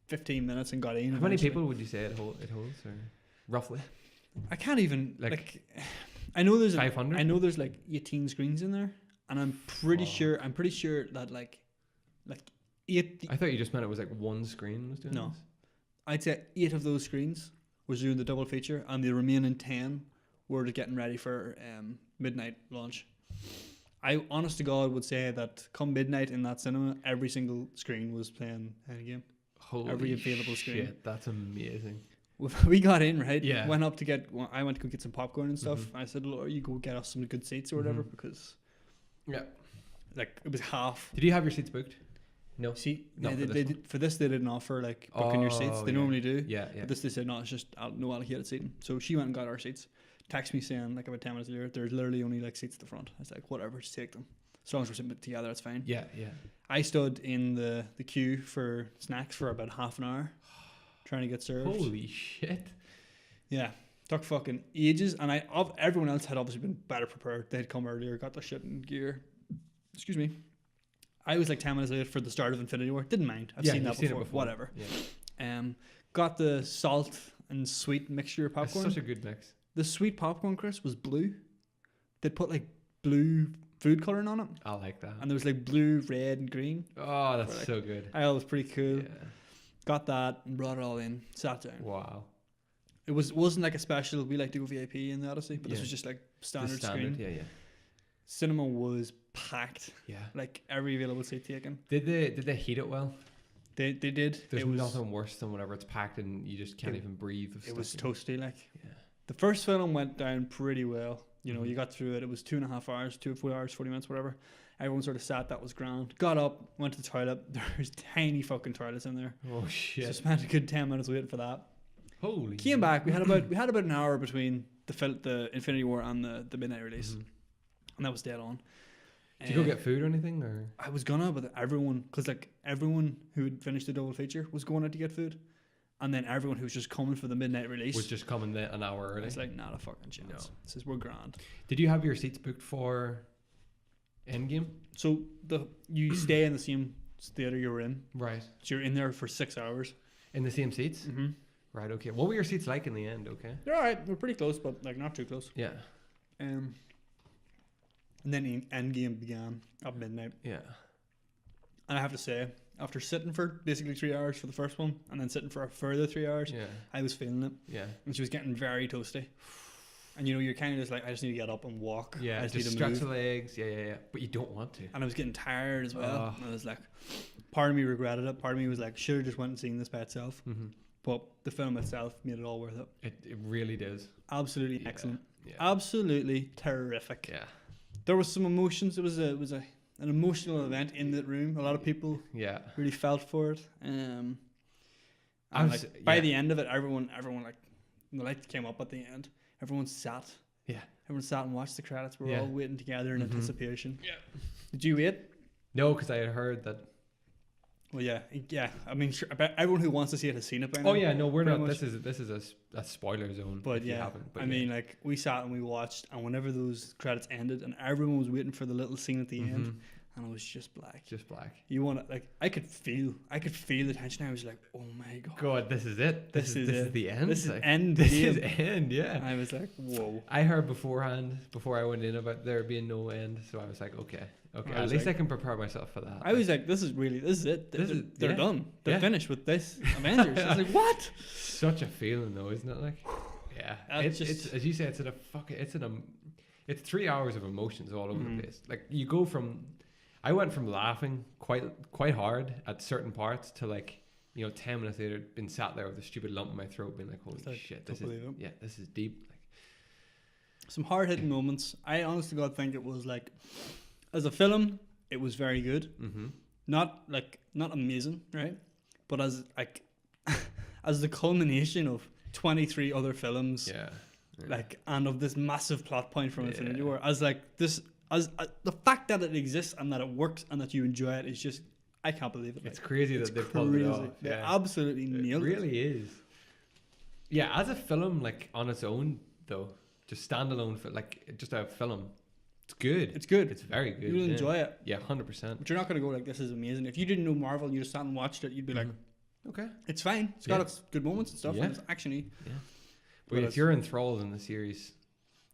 15 minutes and got in. How many people would you say it holds, or roughly? I can't even Like I know there's 500? I know there's like 18 screens in there, and I'm pretty sure that like 8. I thought you just meant it was like one screen was doing No. this. I'd say 8 of those screens was doing the double feature, and the remaining 10 were getting ready for midnight launch. I, honest to God, would say that come midnight in that cinema, every single screen was playing Endgame. Holy Every available screen. shit, that's amazing. We got in, right? Yeah. Went up to I went to go get some popcorn and stuff. I said, "Look, you go get us some good seats or whatever," because Yeah. like it was half. Did you have your seats booked? No. See, Not for this they one. did, for this they didn't offer like booking your seats. They yeah. normally do. Yeah, yeah. But this they said no, it's just no allocated seating. So she went and got our seats. Texted me saying like about 10 minutes later, there's literally only like seats at the front. I was like, whatever, just take them. As long as we're sitting together, that's fine. Yeah, yeah. I stood in the queue for snacks for about half an hour, trying to get served. Holy shit. Yeah, took fucking ages, and everyone else had obviously been better prepared. They'd come earlier, got their shit in gear. Excuse me. I was like 10 minutes late for the start of Infinity War. Didn't mind. I've seen that you've before. it before. Whatever. Yeah. Got the salt and sweet mixture of popcorn. It's such a good mix. The sweet popcorn, Chris, was blue. They'd put like blue food coloring on it, I like that. and there was like blue, red, and green. Oh, that's Like, so good. I thought it was pretty cool. Yeah. Got that and brought it all in. Sat down. Wow. It wasn't like a special. We like to go VIP in the Odyssey, but this Yeah. was just like The standard screen. Yeah, yeah. Cinema was packed. Yeah. Like every available seat taken. Did they heat it well? They did. There's it was nothing worse than whenever it's packed and you just can't even breathe. Of it was stuff. toasty. Like Yeah. the first film went down pretty well. You know, Mhm. you got through it. It was 2.5 hours, 4 hours, 40 minutes, whatever. Everyone sort of sat. That was grand. Got up, went to the toilet. There's tiny fucking toilets in there. Oh So shit. spent a good 10 minutes waiting for that. Holy. Came back. We had about an hour between the Infinity War and the midnight release, Mhm. and that was dead on. Did you go get food or anything, or? I was gonna, but everyone who had finished the double feature was going out to get food, and then everyone who was just coming for the midnight release Was just coming there an hour early. It's like not a fucking chance. No. Says we're grand. Did you have your seats booked for Endgame? So you stay in the same theater you were in. Right. So you're in there for 6 hours. In the same seats? Mm-hmm. Right, okay. What were your seats like in the end, okay? They're all right. We're pretty close, but like not too close. Yeah. And then Endgame began at midnight, Yeah. and I have to say, after sitting for basically 3 hours for the first one, and then sitting for a further 3 hours, Yeah. I was feeling it, Yeah. and she was getting very toasty. And you know, you're kind of just like, I just need to get up and walk. I Yeah, just just need to stretch move. the legs. Yeah, yeah, yeah. But you don't want to. And I was getting tired as well. Oh. And I was like, part of me regretted it. Part of me was like, should have just went and seen this by itself. Mm-hmm. But the film itself made it all worth it. It really does. Absolutely Yeah. excellent. Yeah. Absolutely terrific. Yeah. There was some emotions. It was an emotional event in that room. A lot of people Yeah. really felt for it. And I was- like, by yeah. the end of it, everyone like when the light came up at the end, everyone sat. Yeah. Everyone sat and watched the credits. We were Yeah. all waiting together in Mhm. anticipation. Yeah. Did you wait? No, because I had heard that. Well, yeah. I mean, sure, about everyone who wants to see it has seen it by now. Oh yeah, no, we're pretty not. much. This is a spoiler zone. But if you yeah, haven't. But I yeah. mean, like we sat and we watched, and whenever those credits ended, and everyone was waiting for the little scene at the end, Mhm. and it was just black. Just black. You want to like? I could feel the tension. I was like, oh my god, God, this is it. This is it. the end. This is Like, end. This game. is end. Yeah. And I was like, whoa. I heard beforehand, before I went in, about there being no end. So I was like, okay. I At was least like- I can prepare myself for that. I was like, this is it. They're yeah. done. They're Yeah. finished with this Avengers. I was like, what? Such a feeling though, isn't it? Like, yeah. That's It's as you say, it's 3 hours of emotions all over Mhm. the place. Like you go from, I went from laughing quite hard at certain parts to like, 10 minutes later, been sat there with a stupid lump in my throat, being like, holy It's like, shit, don't believe it. this is deep. Like, Some hard hitting moments. I honestly to God think it was like, as a film, it was very good. Mm-hmm. Not amazing, right? But as like as the culmination of 23 other films, Yeah. like, and of this massive plot point from Infinity Yeah. War, as like this, as the fact that it exists and that it works and that you enjoy it is just, I can't believe it. It's like, crazy that they pulled it off. They Yeah. absolutely It nailed it. really is. Yeah, as a film, like on its own, though, just standalone, like just a film, it's good. It's good. It's very good. You'll enjoy it. Yeah, 100%. But you're not going to go like, this is amazing. If you didn't know Marvel and you just sat and watched it, you'd be like, Okay. it's fine. It's got its good moments and stuff, Yeah. and it's actiony. Yeah. But if you're enthralled in the series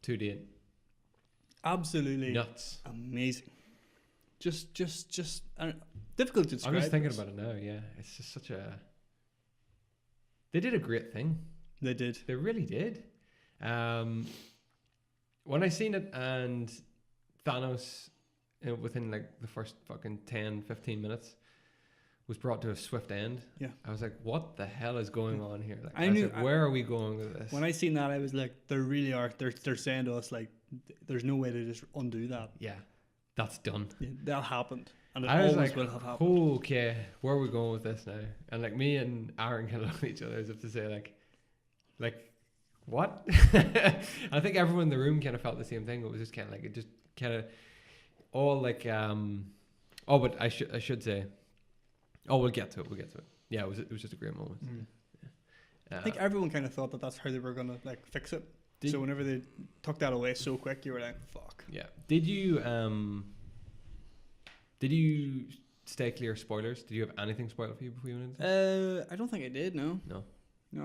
to date, Absolutely nuts. amazing. Just I don't know, difficult to describe. I'm just thinking this. about it now. Yeah, it's just such a. They did a great thing. They did. They really did. When I seen it and Thanos, within like the first fucking 10, 15 minutes, was brought to a swift end. Yeah. I was like, what the hell is going on here? Like, I was knew- like, where are we going with this? When I seen that, I was like, they really are. They're saying to us like, there's no way to just undo that. Yeah, that's done. Yeah, that happened, and it I was always like, will have happened. okay, where are we going with this now? And like me and Aaron kind of look at each other as if to say like, what? I think everyone in the room kind of felt the same thing. It was just kind of like, it just kind of all like, oh, but I should say, oh, we'll get to it. Yeah, it was just a great moment. Mm. Yeah. I think everyone kind of thought that that's how they were gonna like fix it. So whenever they took that away so quick, you were like, fuck. Yeah. Did you stay clear of spoilers? Did you have anything spoiled for you before you went into it? I don't think I did. No, No.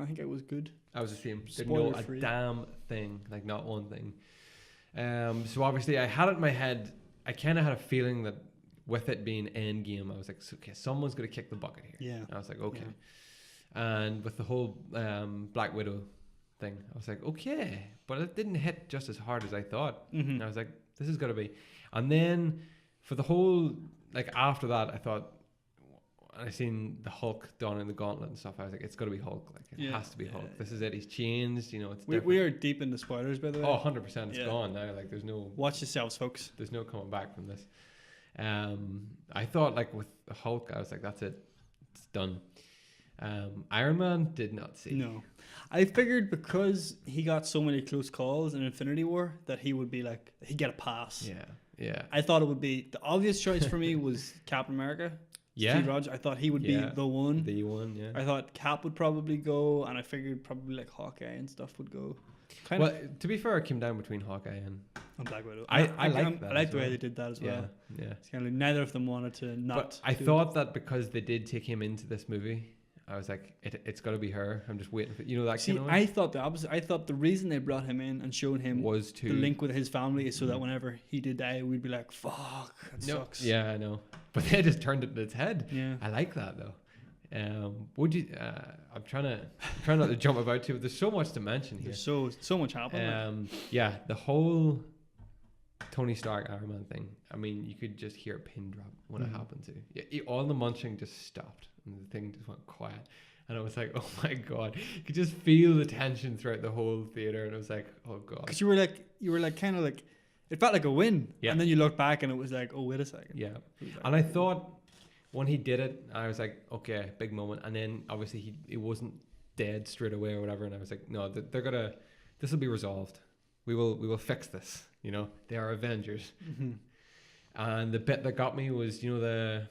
I think I was good. I was the same. Didn't know a Spoiler-free. damn thing, like not one thing. So obviously I had it in my head. I kind of had a feeling that with it being Endgame, I was like, okay, someone's going to kick the bucket here. Yeah. And I was like, okay. And with the whole Black Widow thing, I was like, okay. But it didn't hit just as hard as I thought. Mm-hmm. And I was like, this is going to be. And then for the whole, like after that, I thought, I seen the Hulk donning the gauntlet and stuff. I was like, it's got to be Hulk. Like, it has to be Hulk. This is it. He's changed. You know, it's We are deep into spoilers, by the way. Oh, 100%. It's gone now. Like, there's no Watch yourselves, folks. there's no coming back from this. I thought, like, with the Hulk, I was like, that's it. It's done. Iron Man did not see. No. I figured because he got so many close calls in Infinity War that he would be like, he'd get a pass. Yeah. I thought it would be, the obvious choice for me was Captain America. Yeah. Steve Rogers. I thought he would be the one. The one, yeah. I thought Cap would probably go, and I figured probably like Hawkeye and stuff would go. Well, to be fair, it came down between Hawkeye and Black Widow. I like that. I like as the way well. they did that as well. Yeah. It's kind of like neither of them wanted to not. But I do thought that because they did take him into this movie, I was like, it's got to be her. I'm just waiting for that See, kind of way. I thought the opposite. I thought the reason they brought him in and showed him Was to the link with his family is so that whenever he did die, we'd be like, "Fuck, that sucks." Yeah, I know. But they just turned it on its head. Yeah. I like that though. Would you? I'm trying not to jump about too, but there's so much to mention here. There's so much happening. Yeah, the whole Tony Stark Iron Man thing. I mean, you could just hear a pin drop when it happened to. Yeah, all the munching just stopped and the thing just went quiet. And I was like, oh my god, you could just feel the tension throughout the whole theater. And I was like, oh god. Because you were like kind of like, it felt like a win. Yeah. And then you look back and it was like, oh wait a second. Yeah. It was like, And I thought when he did it, I was like, okay, big moment. And then obviously he wasn't dead straight away or whatever. And I was like, no, this will be resolved. We will fix this. You know, they are Avengers. mm-hmm. And the bit that got me was, the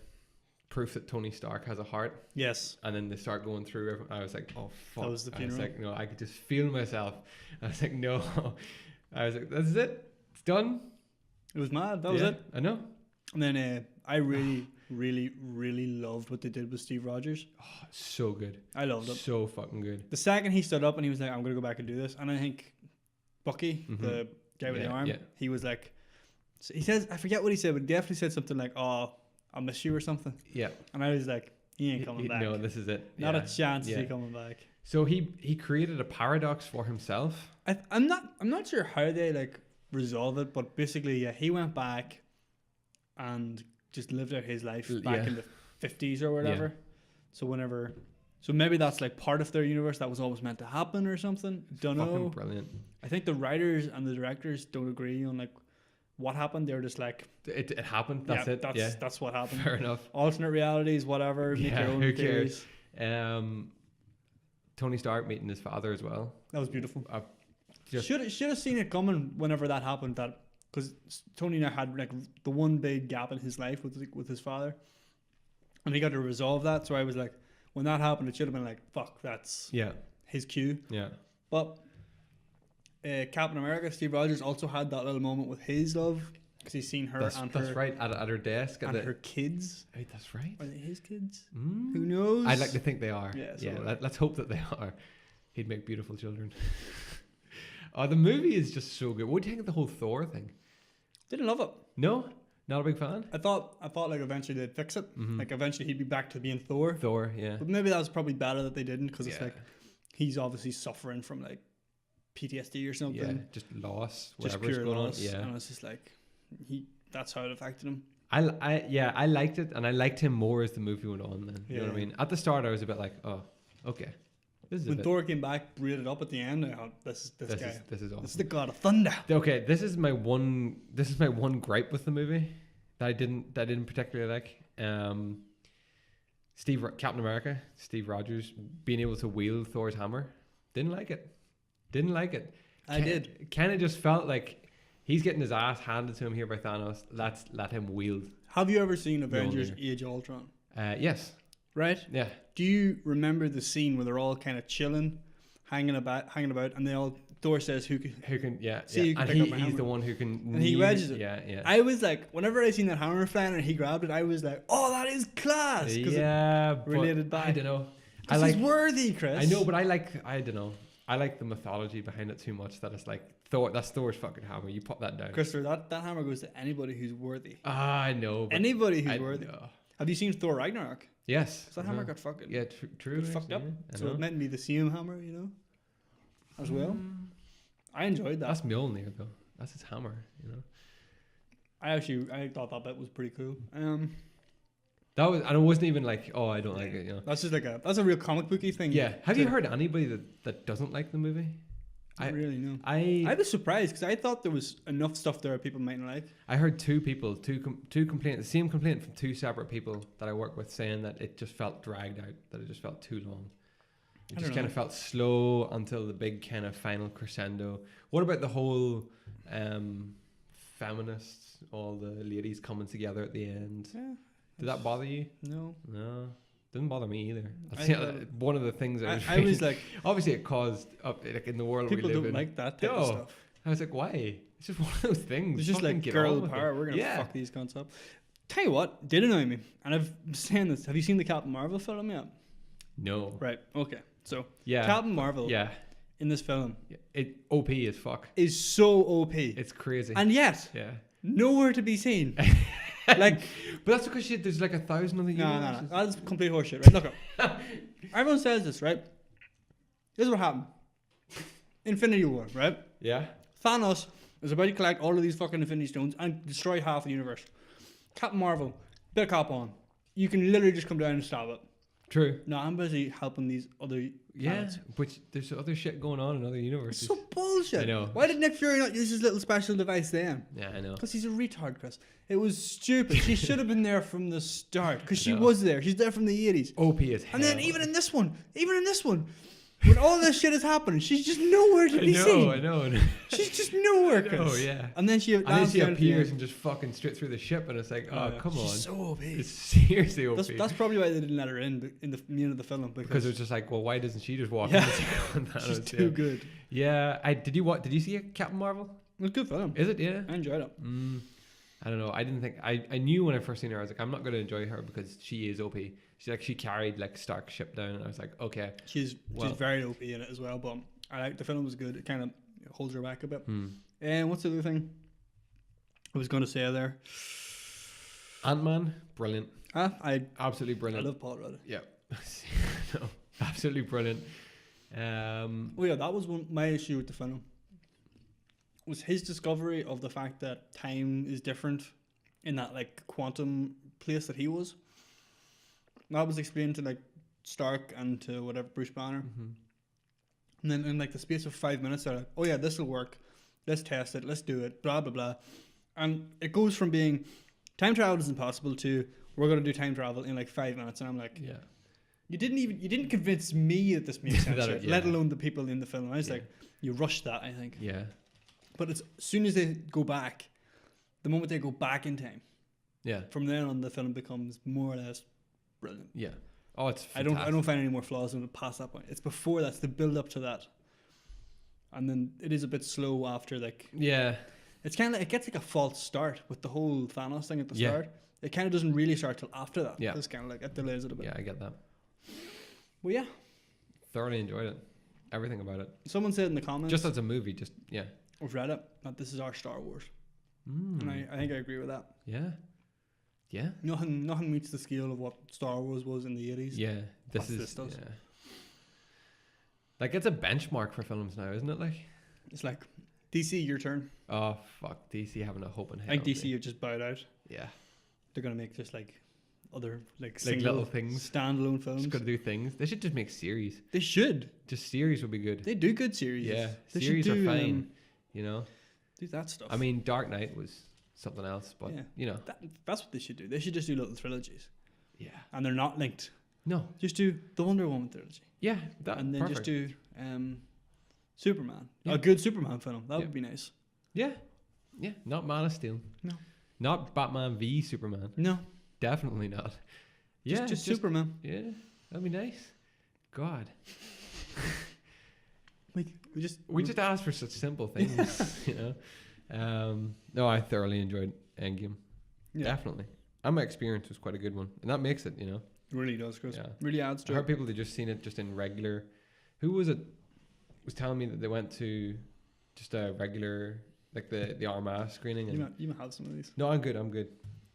proof that Tony Stark has a heart. Yes. And then they start going through. I was like, oh fuck. That was the I was funeral. like, no, I could just feel myself. I was like, no. I was like, this is it. It's done. It was mad. That was it. I know. And then I really, really, really loved what they did with Steve Rogers. Oh, so good. I loved it. So fucking good. The second he stood up and he was like, I'm going to go back and do this. And I think Bucky, Mhm. the guy with the Yeah, arm, yeah. he was like, he says, I forget what he said, but he definitely said something like, oh, I'll miss you or something. Yeah. And I was like, he ain't coming back. No, this is it. Not Yeah. a chance is he Yeah. coming back. So he created a paradox for himself. I'm not sure how they like resolve it, but basically, yeah, he went back and just lived out his life back Yeah. in the 50s or whatever. So whenever So maybe that's like part of their universe that was always meant to happen or something. Don't Fucking know. brilliant. I think the writers and the directors don't agree on like what happened. They're just like, It happened. That's yeah, it. That's what happened. Fair enough. Alternate realities, whatever. Make Yeah, your own who theories. cares? Tony Stark meeting his father as well. That was beautiful. Just- Should have seen it coming whenever that happened. That because Tony now had like the one big gap in his life with his father, and he got to resolve that. So I was like, when that happened, it should have been like, fuck, that's Yeah. his cue. Yeah. But Captain America, Steve Rogers, also had that little moment with his love because he's seen her That's right. At her desk. and her kids. Right, that's right. Are they his kids? Mm. Who knows? I'd like to think they are. Yeah, so Yeah. do I. Let's hope that they are. He'd make beautiful children. Oh, the movie is just so good. What do you think of the whole Thor thing? Didn't love it. No, not a big fan. I thought like eventually they'd fix it. Mhm. Like eventually he'd be back to being Thor. Thor, yeah. But maybe that was probably better that they didn't because it's Yeah. like he's obviously suffering from like PTSD or something. Yeah, just loss, Just whatever's pure going loss. on. Yeah, And it's just like that's how it affected him. I liked it, and I liked him more as the movie went on. Then you know what I Yeah. mean. At the start, I was a bit like, oh, okay, this is a When bit, Thor came back, braided up at the end, I thought, this guy. this is This is awesome. the God of Thunder. Okay, this is my one gripe with the movie that I didn't particularly like. Captain America, Steve Rogers being able to wield Thor's hammer, didn't like it. I did. Kind of just felt like he's getting his ass handed to him here by Thanos. Let him wield. Have you ever seen Avengers Mjolnir. Age of Ultron? Yes, Right? yeah, Do you remember the scene where they're all kind of chilling, hanging about, and they all Thor says who could. who can? Yeah, See, yeah. you can And pick up my he's hammer. the one who can. And he wedges it. Yeah. I was like, whenever I seen that hammer flying and he grabbed it, I was like, oh, that is class. 'Cause Yeah, it related but back. I don't know. He's worthy, Chris. I know, but I don't know. I like the mythology behind it too much. That it's like Thor. That's Thor's fucking hammer. You put that down. Christopher, that hammer goes to anybody who's worthy. I know. But Anybody who's I worthy. know. Have you seen Thor Ragnarok? Yes. 'Cause that hammer got fucking Yeah, true. got fucked up. actually, yeah, I So know. it meant to be the same hammer, you know, as well. I enjoyed that. That's Mjolnir though. That's his hammer. You know. I thought that bit was pretty cool. That was, and it wasn't even like, oh, I don't like it. You know. That's just like that's a real comic booky thing. Yeah. Have you heard anybody that doesn't like the movie? I really know. I I was surprised because I thought there was enough stuff there people mightn't like. I heard two complaint, the same complaint from two separate people that I work with, saying that it just felt dragged out, that it just felt too long. It I just don't kind know. of felt slow until the big kind of final crescendo. What about the whole feminists, all the ladies coming together at the end? Yeah, Did that bother you? no. No, didn't bother me either. That's I the- thought- one of the things I I was like, obviously it caused up like in the world people we live don't in. like that type of No. stuff. I was like, why? It's just one of those things. It's just Fucking like get girl on with it. power. We're gonna Yeah. fuck these cunts up. Tell you what, did annoy me, and I've been saying this. Have you seen the Captain Marvel film yet? No. Right. Okay. So Yeah. Captain Marvel Yeah. in this film It OP as fuck. is so OP, It's crazy. and yet yeah. nowhere to be seen. Like, But that's because there's like 1,000 other no, universes. that's complete horseshit. Right? Look up. Everyone says this, right? This is what happened. Infinity War, right? Yeah. Thanos is about to collect all of these fucking Infinity Stones and destroy half the universe. Captain Marvel, bit of cop on. You can literally just come down and stop it. True. No, I'm busy helping these other Yeah. planets. Which there's other shit going on in other It's universes. so bullshit. I know. Why did Nick Fury not use his little special device then? Yeah, I know. Because he's a retard, Chris. It was stupid. She should have been there from the start. Because she know. was there. She's there from the 80s. OP as hell. And then even in this one, when all this shit is happening, she's just nowhere to be seen. I know. She's just nowhere, Chris. Oh yeah. And then she And then she lands down at the appears end. and just fucking straight through the ship, and it's like, oh, Yeah. come She's on. so OP. It's seriously OP. That's probably why they didn't let her in the end of the film because it was just like, well, why doesn't she just walk Yeah. in? Thanos, she's too good. Yeah. Did you see a Captain Marvel? It was a good film. Is it? Yeah. I enjoyed it. I don't know. I didn't think I knew when I first seen her. I was like, I'm not going to enjoy her because she is OP. She carried like Stark ship down, and I was like, okay. She's Well- very OP in it as well. But I like the film was good. It kind of holds her back a bit. Hmm. And what's the other thing I was going to say there? Ant-Man, brilliant, I absolutely brilliant. love Paul Rudd. Yeah, no, absolutely brilliant. Oh yeah, that was my issue with the film. Was his discovery of the fact that time is different in that like quantum place that he was. That was explained to like Stark and to whatever Bruce Banner. Mm-hmm. And then in like the space of 5 minutes, they're like, oh yeah, this will work. Let's test it. Let's do it. Blah, blah, blah. And it goes from being time travel is impossible to we're going to do time travel in like 5 minutes. And I'm like, Yeah. you didn't convince me that this makes sense, That yet, yeah. let alone the people in the film. I was Yeah. like, you rushed that, I think. Yeah. But as soon as they go back, the moment they go back in time, Yeah. from then on, the film becomes more or less brilliant. Yeah. Oh, it's I fantastic. don't find any more flaws in it past that point. It's before that's the build up to that, and then it is a bit slow after. Like Yeah. it's kind of it gets like a false start with the whole Thanos thing at the Yeah. start. It kind of doesn't really start till after that. Yeah. It's kind of like it delays it a bit. Yeah, I get that. Well, yeah. Thoroughly enjoyed it. Everything about it. Someone said in the comments, Just as a movie, yeah. I've read it, that this is our Star Wars, Mm. and I think I agree with that. Yeah. Yeah. Nothing meets the scale of what Star Wars was in the 80s. Yeah. This does. Yeah. Like, it's a benchmark for films now, isn't it? Like, It's like DC, your turn. oh fuck, DC having a hope in hell. I think DC have just bowed out. Yeah. They're gonna make just like other like Like single little things. standalone films. Just gotta do things. They should just make series. They should. Just series would be good. They do good series. Yeah. They Series should are do, fine. You know? do that stuff. I mean, Dark Knight was something else, but Yeah. you know. That's what they should do. They should just do little trilogies, Yeah. and they're not linked. No. Just do the Wonder Woman trilogy, Yeah. That, and then perfect. just do Superman. Yeah. A good Superman film. That Yeah. would be nice. Yeah. Yeah. Not Man of Steel. No. Not Batman v Superman. No. Definitely not. Yeah. Just Superman. Yeah. That'd be nice. God. Like We just asked for such simple things, you know. No, I thoroughly enjoyed Endgame. yeah. Definitely. And my experience was quite a good one. And that makes it, you know. Really does, Chris. Yeah. Really adds I to heard it. people that just seen it just in regular. Who was it? Was telling me that they went to just a regular, like the Armagh screening. And You might have some of these. no, I'm good.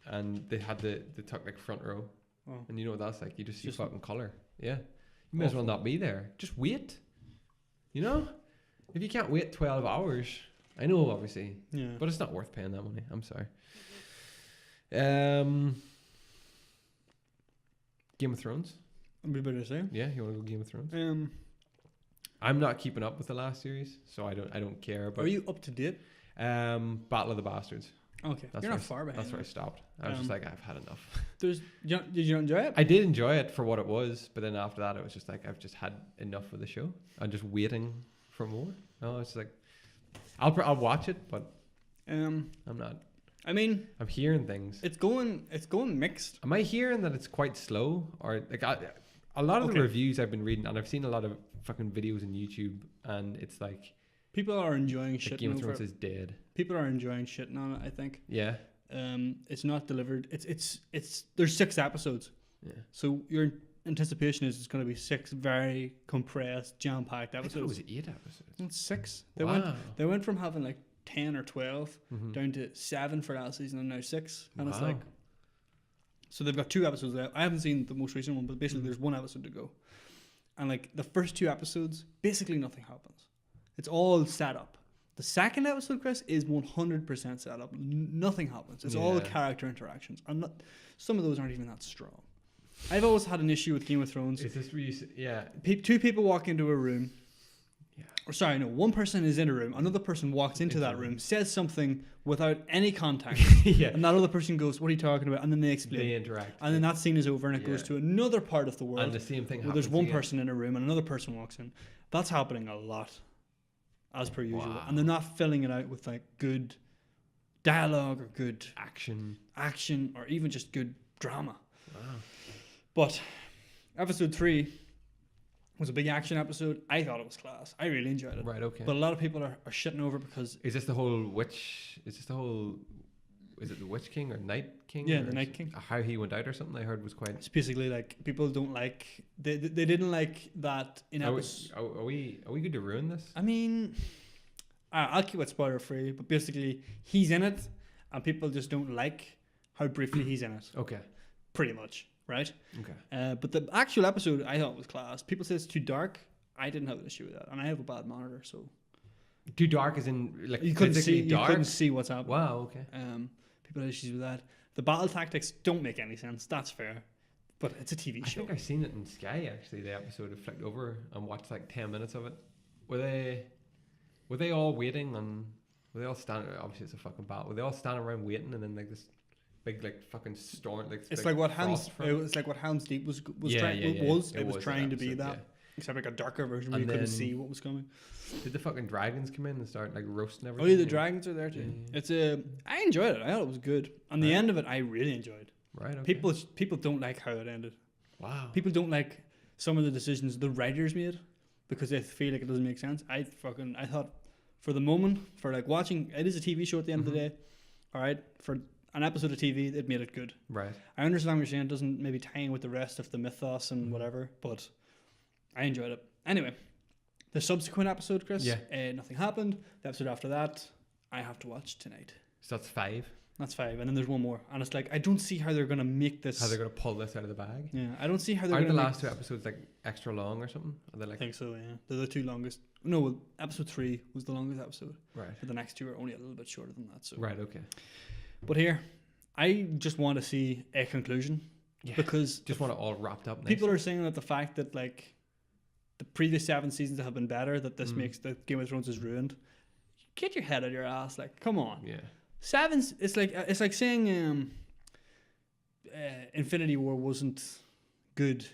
And they had the took like front row. Oh. And you know what that's like? You just see Just- fucking colour. Yeah. You may as well not be there. Just wait. You know? If you can't wait 12 hours, I know obviously, Yeah. but it's not worth paying that money. I'm sorry. Game of Thrones. I'd be better to say. Yeah, you want to go Game of Thrones? I'm not keeping up with the last series, so I don't care. But Are you up to date? Battle of the Bastards. Okay. That's You're where not far behind. That's where I stopped. I was just like, I've had enough. Did you enjoy it? I did enjoy it for what it was, but then after that, it was just like I've just had enough of the show. I'm just waiting for more. No, it's like I'll watch it, but I'm not. I mean, I'm hearing things. it's going mixed. Am I hearing that it's quite slow, or like a lot of the Okay. reviews I've been reading, and I've seen a lot of fucking videos on YouTube, and it's like People are enjoying the shit. Game of Thrones is dead. People are enjoying shitting on it. I think. Yeah, It's not delivered. It's there's 6 episodes, yeah. so your anticipation is it's going to be 6 very compressed, jam-packed I thought it episodes. was 8 episodes. It's 6. Wow. They went from having like 10 or 12 Mhm. down to 7 for last season and now 6, and it's Wow. like. So they've got 2 episodes out. I haven't seen the most recent one, but basically Mhm. there's 1 episode to go, and like the first 2 episodes, basically nothing happens. It's all set up. The second episode, Chris, is 100% set up. Nothing happens. It's all Yeah. character interactions. Some of those aren't even that strong. I've always had an issue with Game of Thrones. Is this really? Yeah. 2 people walk into a room. Yeah. Or sorry, no. One person is in a room. Another person walks into that room, says something without any context, Yeah. and that other person goes, "What are you talking about?" And then they explain. They interact. And then that scene is over, and it goes Yeah. to another part of the and world the same thing where happens there's one again. person in a room and another person walks in. That's happening a lot, as per usual. Wow. And they're not filling it out with like good dialogue or good action. or even just good drama. Wow. But episode 3 was a big action episode. I thought it was class. I really enjoyed it. Right. Okay. But a lot of people are shitting over because Is this the whole witch? Is it the Witch King or Night King? Yeah, or the Night King. How he went out or something? I heard was quite. it's basically like people don't like they didn't like that in Are episode. we good to ruin this? I mean, I'll keep it spoiler free, but basically he's in it, and people just don't like how briefly he's in it. Okay. Pretty much, right? Okay. But the actual episode I thought was class. People say it's too dark. I didn't have an issue with that, and I have a bad monitor, so Too dark, as in like you couldn't physically see. dark. You couldn't see what's happening. Wow. Okay. People have issues with that. The battle tactics don't make any sense. That's fair. But it's a TV I show. think I seen it in Sky actually. The episode I flicked over and watched like 10 minutes of it. Were they all waiting on? Were they all standing? Obviously, it's a fucking battle. Were they all standing around waiting, and then like this big like fucking storm? Like It's big like what frost Hans. front? It was like what Hans Deep was Yeah, trying. yeah, yeah. It was that trying to be episode, that, except like a darker version where And you couldn't then- see what was coming. yeah. Did the fucking dragons come in and start like roasting Oh everything? yeah, the And- dragons are there too. Yeah. It's a. I enjoyed it. I thought it was good. And the Right. end of it, I really enjoyed. Right. Okay. People don't like how it ended. Wow. People don't like some of the decisions the writers made because they feel like it doesn't make sense. I thought for the moment, for like watching, it is a TV show at the end of the day. All right, for an episode of TV, it made it good. Right. I understand what you're saying. It doesn't maybe tie in with the rest of the mythos and Mhm. whatever, but I enjoyed it. Anyway, the subsequent episode, Chris, nothing happened. The episode after that, I have to watch tonight. So that's 5. That's 5, and then there's one more. And it's like, I don't see how they're going to make this. How they're gonna pull this out of the bag? Yeah, I don't see how they're Aren't going the to last 2 episodes like extra long or something? Are they I like think so, yeah. They're the 2 longest. No, well, episode 3 was the longest episode. right? But the next 2 are only a little bit shorter than that. So. Right. Okay. But here, I just want to see a conclusion. Yeah. Because Just want it all wrapped up. people are saying that the fact that, like, the previous 7 seasons have been better, that this makes the Game of Thrones is ruined. Get your head out of your ass. Like, come on. Yeah. 7's, it's like saying Infinity War wasn't good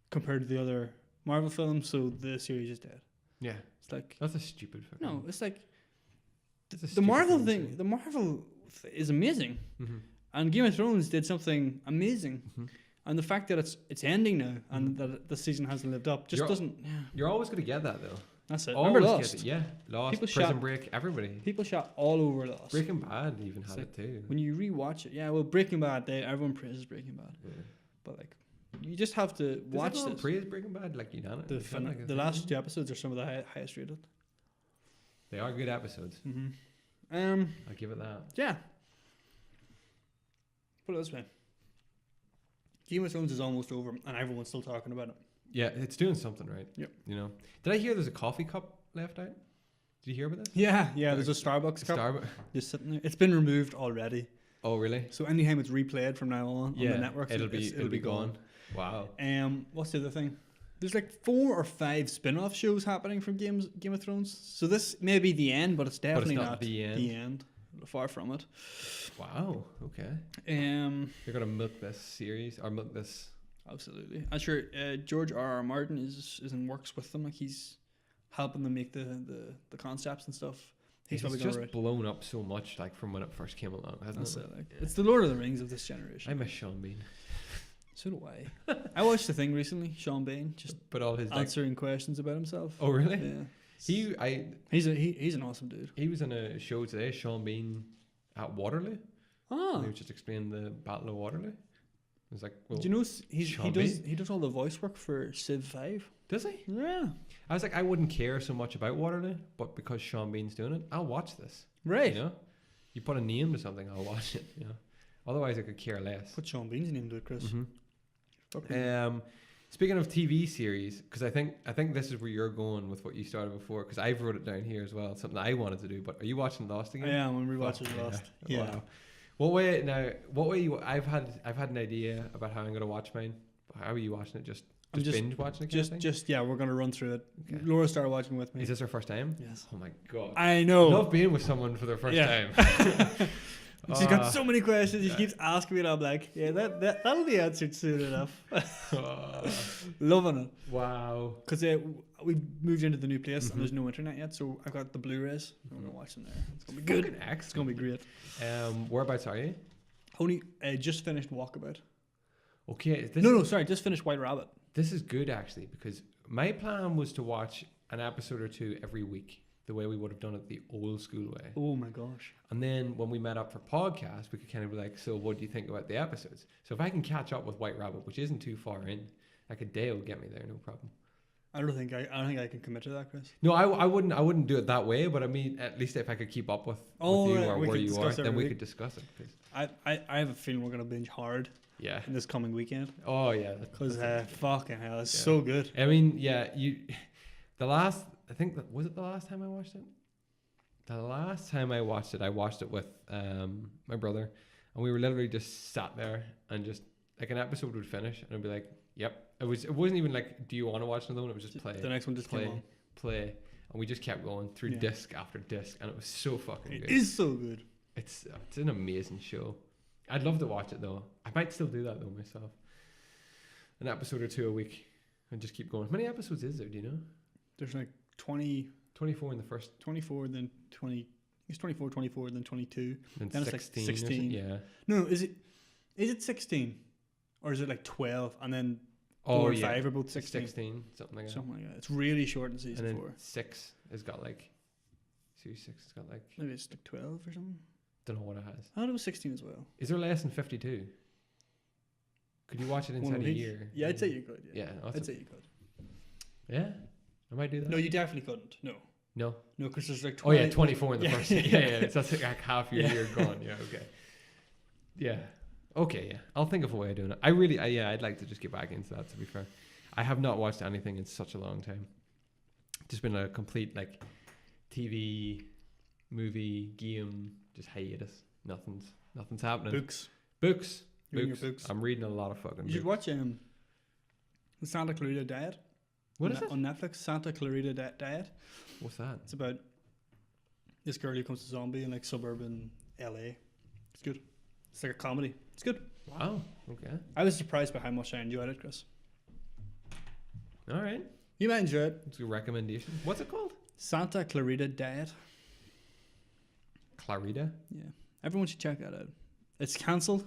compared to the other Marvel films, so the series is dead. Yeah. It's like, That's a stupid. Fucking, no, it's like That's a the stupid Marvel to thing. say. The Marvel is amazing, Mhm. and Game of Thrones did something amazing. Mhm. And the fact that it's ending now and that the season hasn't lived up just You're- doesn't. Yeah, You're always gonna get that though. that's it. Always Remember get Lost? it. Yeah. Lost. People Prison shot- Break. Everybody. People shot all over Lost. Breaking Bad even It's had like it too. When you rewatch it, yeah. Well, Breaking Bad, everyone praises Breaking Bad, Yeah. but like, you just have to Does watch everyone this. praise Breaking Bad like unanimous? The last 2 episodes are some of the highest rated. They are good episodes. Mm-hmm. I'll give it that. Yeah. Put it this way. Game of Thrones is almost over, and everyone's still talking about it. Yeah, it's doing something right. Yep. You know. Did I hear there's a coffee cup left out? Did you hear about this? Yeah. There's a Starbucks cup Starbucks. just sitting there. It's been removed already, Oh really? so anytime it's replayed from now on Yeah. the networks, It'll be gone. Wow. What's the other thing? There's like 4 or 5 spin-off shows happening from Game of Thrones. So this may be the end, but it's definitely not the end. The end. Far from it. Wow. Okay. Um, They're gonna milk this series or milk this. absolutely. I'm sure George R.R. Martin is in works with them. Like he's helping them make the concepts and stuff. He's It's probably just going to blown up so much, like from when it first came along, hasn't That's it? it. Like, Yeah. it's the Lord of the Rings of this generation. I miss Sean Bean. So do I. I watched the thing recently. Sean Bain just But all his like, answering questions about himself. oh really? Yeah. He's an awesome dude. He was in a show today, Sean Bean at Waterloo. Ah, And he was just explaining the Battle of Waterloo. It was like, well, do you know he Sean does all the voice work for Civ 5? does he? Yeah. I was like, I wouldn't care so much about Waterloo, but because Sean Bean's doing it, I'll watch this. Right. You know, you put a name to something, I'll watch it. You know, otherwise I could care less. Put Sean Bean's name to it, Chris. Mhm. Fucking- Speaking of TV series, because I think this is where you're going with what you started before. Because I've wrote it down here as well. It's something I wanted to do. But are you watching Lost again? I am when we watch Fuck it Lost. Yeah. Wow. What way now? What way you? I've had an idea about how I'm gonna watch mine. How are you watching it? Just I'm just- binge watching it. Kind of thing? Yeah, we're gonna run through it. Okay. Laura started watching with me. Is this our first time? Yes. Oh my god. I know. Love being with someone for their first Yeah. time. She's got so many questions. She yeah. keeps asking me, and I'm like, yeah, that'll be answered soon enough. Loving it. Wow. Because we moved into the new place Mhm. and there's no internet yet, so I've got the Blu-rays. I'm gonna watch them there. It's gonna be good. Fucking excellent. It's gonna be great. Whereabouts are you? Only just finished Walkabout. Okay. Sorry, just finished White Rabbit. This is good actually because my plan was to watch an episode or 2 every week, the way we would have done it the old school way. Oh my gosh. And then when we met up for podcast, we could kind of be like, so what do you think about the episodes? So if I can catch up with White Rabbit, which isn't too far in, like a day will get me there, no problem. I don't think I can commit to that, Chris. No, I wouldn't do it that way, but I mean, at least if I could keep up with you right, or we where could you discuss are, then every we week. could discuss it. 'Cause, I have a feeling we're gonna binge hard yeah. in this coming weekend Oh yeah. because fucking hell, it's Yeah. so good. I mean, yeah. I think that was it. The last time I watched it. The last time I watched it with my brother, and we were literally just sat there and just like an episode would finish and I'd be like, yep. It wasn't even like, do you want to watch another one? It was just play. The next one just came on. Play. And we just kept going through disc after disc, and it was so fucking good. It is so good. It's an amazing show. I'd love to watch it though. I might still do that though myself. An episode or 2 a week and just keep going. How many episodes is there, do you know? There's like 24 in the first. 24, then 20. It's 24, 24, then 22. Then Then 16. it's like 16. Yeah. No, is it 16? Or is it like 12 and then 4 Oh, and yeah. 5 are both 16? 16, something like that. Something like that. It's really short in season And then 4. 6 has got like, Series 6 has got like, Maybe it's like 12 or something. don't know what it has. I thought it was 16 as well. Is there less than 52? Could you watch it One inside a week? year? Yeah, I'd say you could. Yeah, I'd say you could. Yeah, I might do that. No, you definitely couldn't. No, No. because there's like 20, 24 in the first. Yeah, yeah. So that's like half your Yeah. year gone. Yeah, okay. Yeah. Okay, yeah. I'll think of a way of doing it. I'd like to just get back into that, to be fair. I have not watched anything in such a long time. Just been a complete, like, TV, movie, game, just hiatus. Nothing's happening. Books. You're in your books. I'm reading a lot of fucking You should books. watch the Santa Clarita Diet. What is it? On Netflix? Santa Clarita Diet. What's that? It's about this girl who becomes a zombie in like suburban LA. It's good. It's like a comedy. It's good. Wow. Okay. I was surprised by how much I enjoyed it, Chris. All right. You might enjoy it. It's a recommendation. What's it called? Santa Clarita Diet. Clarita? Yeah. Everyone should check that out. It's cancelled,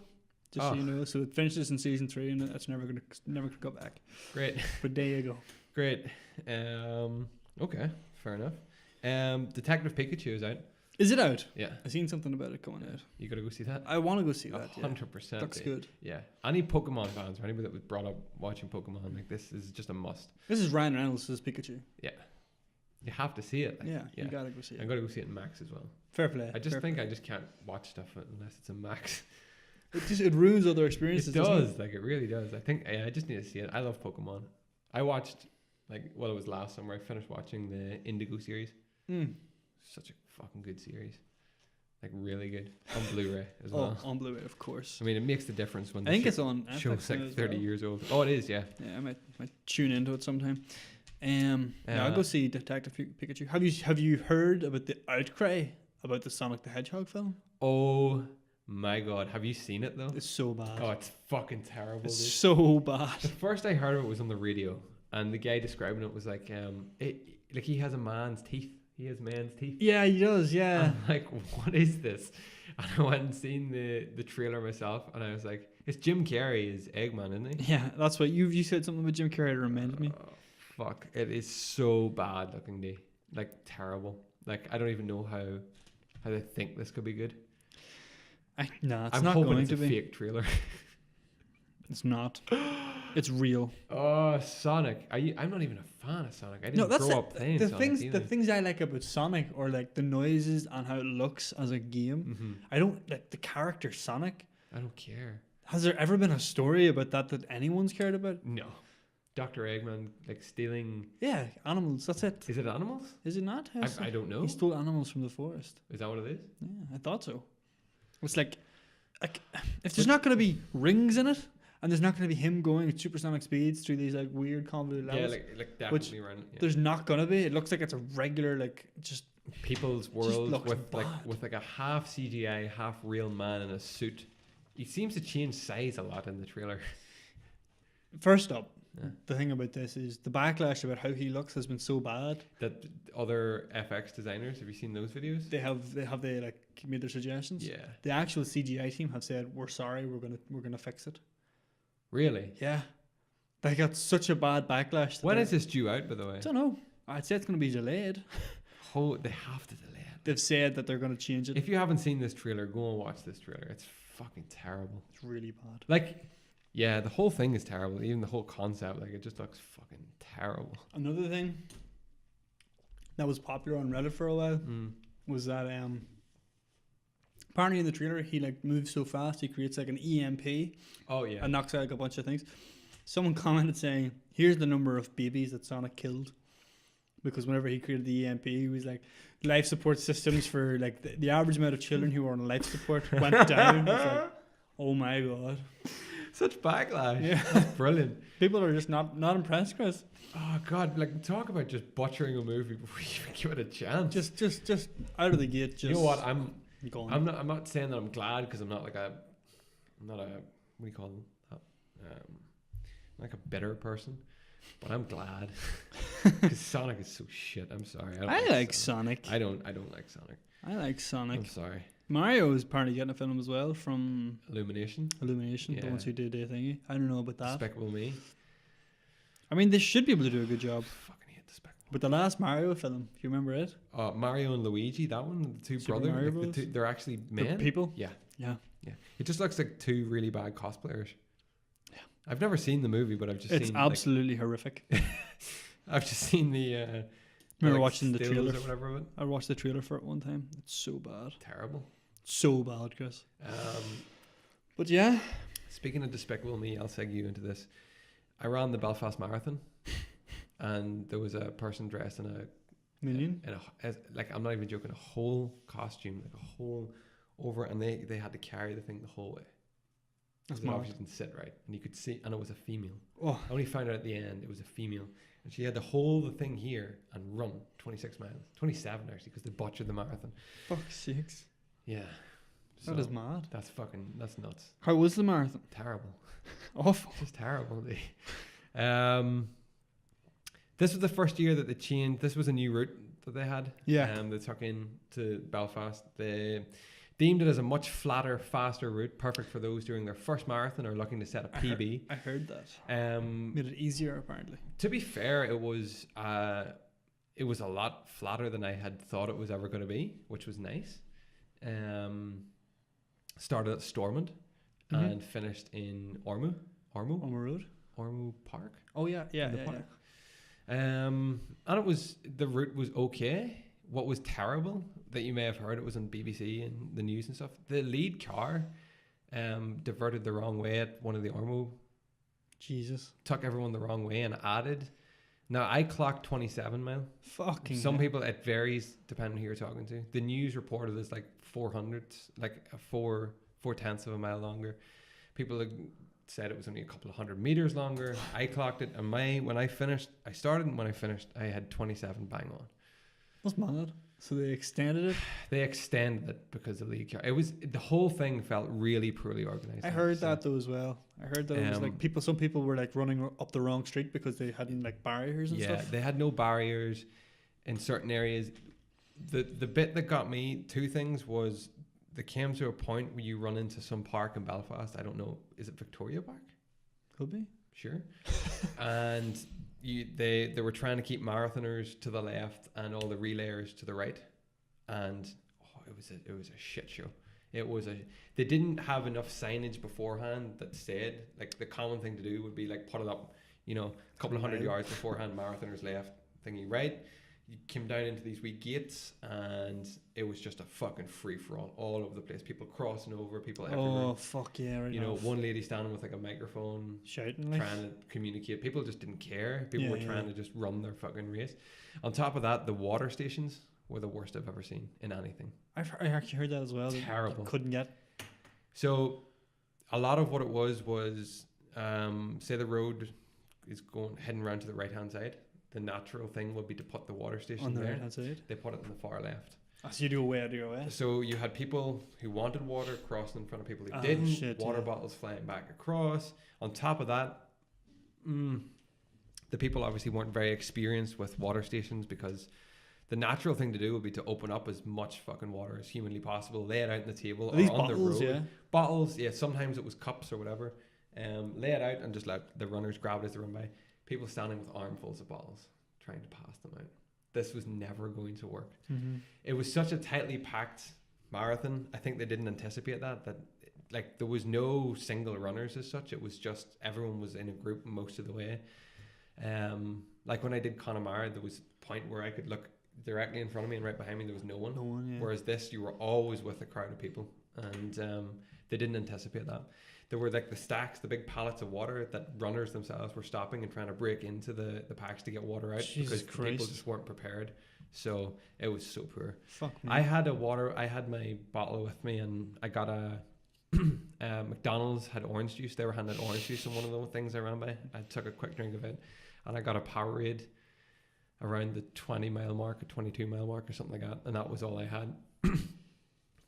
just so you know. So it finishes in season 3 and it's never gonna go back. Great. But there you go. Great. Okay. Fair enough. Detective Pikachu is out. Is it out? Yeah. I seen something about it coming out. You gotta go see that? I want to go see that. 100%. Looks good. Yeah. Any Pokemon fans or anybody that was brought up watching Pokemon, like, this is just a must. This is Ryan Reynolds as Pikachu. Yeah. You have to see it. Like, Yeah, you gotta go see it. I gotta go see it in Max as well. Fair play. I just fair think play. I just can't watch stuff unless it's in Max. It ruins other experiences. It doesn't does. Like, it really does. I think I just need to see it. I love Pokemon. I watched, like, it was last summer. I finished watching the Indigo series. Such a fucking good series. Like, really good. On Blu-ray as well. On Blu-ray, of course. I mean, it makes the difference when I think it's on Netflix show's like now as 30 well. years old. Oh, it is, yeah. Yeah, I might tune into it sometime. I'll go see Detective Pikachu. Have you heard about the outcry about the Sonic the Hedgehog film? Oh my god, have you seen it though? It's so bad. Oh, it's fucking terrible. It's Dude. so bad. The first I heard of it was on the radio, and the guy describing it was like, like he has a man's teeth. He has men's teeth. Yeah, he does. Yeah. I'm like, what is this? And I went and seen the trailer myself, and I was like, it's Jim Carrey as Eggman, isn't he? Yeah, that's what you said something about Jim Carrey. It reminded me. Fuck, it is so bad looking, dude. Like, terrible. Like, I don't even know how they think this could be good. It's I'm not hoping going it's to a be. fake trailer. It's not. It's real. Oh, Sonic. I'm not even a fan of Sonic. I didn't grow up playing the Sonic things. either. The things I like about Sonic are like the noises and how it looks as a game. Mm-hmm. I don't like the character Sonic. I don't care. Has there ever been a story about that anyone's cared about? No. Dr. Eggman, like, stealing... Yeah, animals. That's it. Is it animals? Is it not? I don't know. He stole animals from the forest. Is that what it is? Yeah, I thought so. It's like if there's not going to be rings in it, and there's not going to be him going at supersonic speeds through these like weird convoluted levels. Yeah, like definitely around. Yeah. There's not going to be. It looks like it's a regular just people's world looks with bad. like a half CGI, half real man in a suit. He seems to change size a lot in the trailer. First up, Yeah. the thing about this is the backlash about how he looks has been so bad. That other FX designers, have you seen those videos? They have like made their suggestions. Yeah. The actual CGI team have said we're sorry, we're gonna fix it. Really? Yeah. They got such a bad backlash. When is this due out, by the way? I don't know. I'd say it's gonna be delayed. Oh, they have to delay it. They've said that they're gonna change it. If you haven't seen this trailer, go and watch this trailer. It's fucking terrible. It's really bad. Like, yeah, the whole thing is terrible. Even the whole concept, like, it just looks fucking terrible. Another thing that was popular on Reddit for a while was that apparently in the trailer he like moves so fast he creates like an EMP. Oh yeah. And knocks out like a bunch of things. Someone commented saying, "Here's the number of babies that Sonic killed." Because whenever he created the EMP, he was like, life support systems for like the average amount of children who were on life support went down. It's like, oh my god. Such backlash. Yeah. That's brilliant. People are just not impressed, Chris. Oh God, like talk about just butchering a movie before you even give it a chance. Just out of the gate. Just you know what? I'm going. not saying that I'm glad because I'm not a what do you call that? Like a bitter person, but I'm glad because Sonic is so shit. I'm sorry. I like Sonic. I don't like Sonic. I like Sonic. I'm sorry. Mario is apparently getting a film as well from Illumination, the ones who did a thingy. I don't know about that. Despicable Me. I mean, they should be able to do a good job. Fucking hate Despicable. But the last Mario film, do you remember it? Mario and Luigi, that one, the two Super brothers, Mario like Bros? they're actually The men. people? Yeah. Yeah. Yeah. It just looks like two really bad cosplayers. Yeah. I've never seen the movie, but I've just It's seen absolutely horrific. I've just seen the Remember watching the stills trailer? or whatever of it. I watched the trailer for it one time. It's so bad. Terrible. So bad, Chris. Um, But yeah. Speaking of Despicable Me, I'll seg you into this. I ran the Belfast Marathon, and there was a person dressed in Minion? like I'm not even joking, a whole costume, like a whole over, and they had to carry the thing the whole way. That's It mad. obviously didn't sit right, and you could see, and it was a female. Oh, I only found out at the end it was a female, and she had to hold the thing here and run 26 miles, 27 actually, because they butchered the marathon. fuck's sakes. Yeah, That is mad. That's nuts. How was the marathon? Terrible. Awful. Just terrible. This was the first year that they changed. This was a new route that they had. Yeah. They took in to Belfast. They deemed it as a much flatter, faster route, perfect for those doing their first marathon or looking to set a PB. I heard that. Um, Made it easier, apparently. to be fair, it was a lot flatter than I had thought it was ever going to be, which was nice. Started at Stormont and finished in Ormeau On the road? Park. Oh, yeah. Yeah. In the Yeah, park. And the route was okay. What was terrible that you may have heard, it was on BBC and the news and stuff. The lead car diverted the wrong way at one of the Ormeau, Jesus. took everyone the wrong way and added. Now I clocked 27 mile. Fucking Some hell. people, it varies depending on who you're talking to. The news reported it's like 400, like a 4/10 of a mile longer. People said it was only a couple of 100 meters longer. I clocked it, and when I finished, I started, and when I finished, I had 27 bang on. That's mad. So they extended it? They extended it because of the car. It was, the whole thing felt really poorly organized. I heard that though as well. I heard that it was like some people were like running up the wrong street because they hadn't like barriers and Yeah, stuff. they had no barriers in certain areas. The bit that got me, two things was, there came to a point where you run into some park in Belfast. I don't know, is it Victoria Park? Could be. Sure. And they were trying to keep marathoners to the left and all the relayers to the right, and it was a shit show. They didn't have enough signage beforehand that said, like, the common thing to do would be like put it up, a couple of 100 yards beforehand, marathoners left, thingy right. You came down into these wee gates, and it was just a fucking free for all over the place. People crossing over, people everywhere. Oh, fuck yeah. Right now. One lady standing with like a microphone, Shouting like. trying to communicate. People just didn't care. People Yeah, were trying to just run their fucking race. On top of that, the water stations were the worst I've ever seen in anything. I actually heard that as well. that Terrible. you couldn't get. So a lot of what it was say the road is heading around to the right hand side. The natural thing would be to put the water station On the there. right hand side. They put it on the far left. So you do away, do your way. So you had people who wanted water crossing in front of people who Oh, didn't. shit, Water yeah. bottles flying back across. On top of that, the people obviously weren't very experienced with water stations, because the natural thing to do would be to open up as much fucking water as humanly possible, lay it out on the table or These on bottles, the road. yeah. Bottles, yeah. Sometimes it was cups or whatever. Lay it out and just let the runners grab it as they run by. People standing with armfuls of bottles, trying to pass them out. This was never going to work. Mm-hmm. It was such a tightly packed marathon. I think they didn't anticipate that like there was no single runners as such. It was just everyone was in a group most of the way. Like when I did Connemara, there was a point where I could look directly in front of me, and right behind me there was no one. No one, yeah. Whereas this, you were always with a crowd of people, and they didn't anticipate that. There were like the stacks, the big pallets of water that runners themselves were stopping and trying to break into the packs to get water out, Jesus because Christ. people just weren't prepared. So it was so poor. Fuck me. I had my bottle with me, and I got McDonald's had orange juice. They were handing out orange juice on one of the things I ran by. I took a quick drink of it, and I got a Powerade around the 20-mile mark or 22-mile mark or something like that, and that was all I had,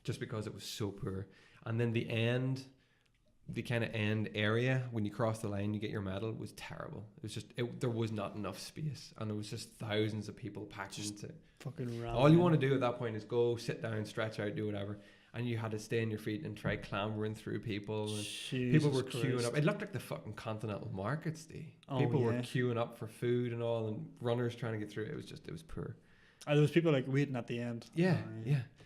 just because it was so poor. And then the kind of end area, when you cross the line, you get your medal, was terrible. It was just, there was not enough space, and it was just thousands of people packed into. Fucking all you want to do at that point is go, sit down, stretch out, do whatever. And you had to stay on your feet and try clambering through people. And people were queuing up. It looked like the fucking continental markets, people were queuing up for food and all, and runners trying to get through. It was poor. There was people like waiting at the end. Yeah.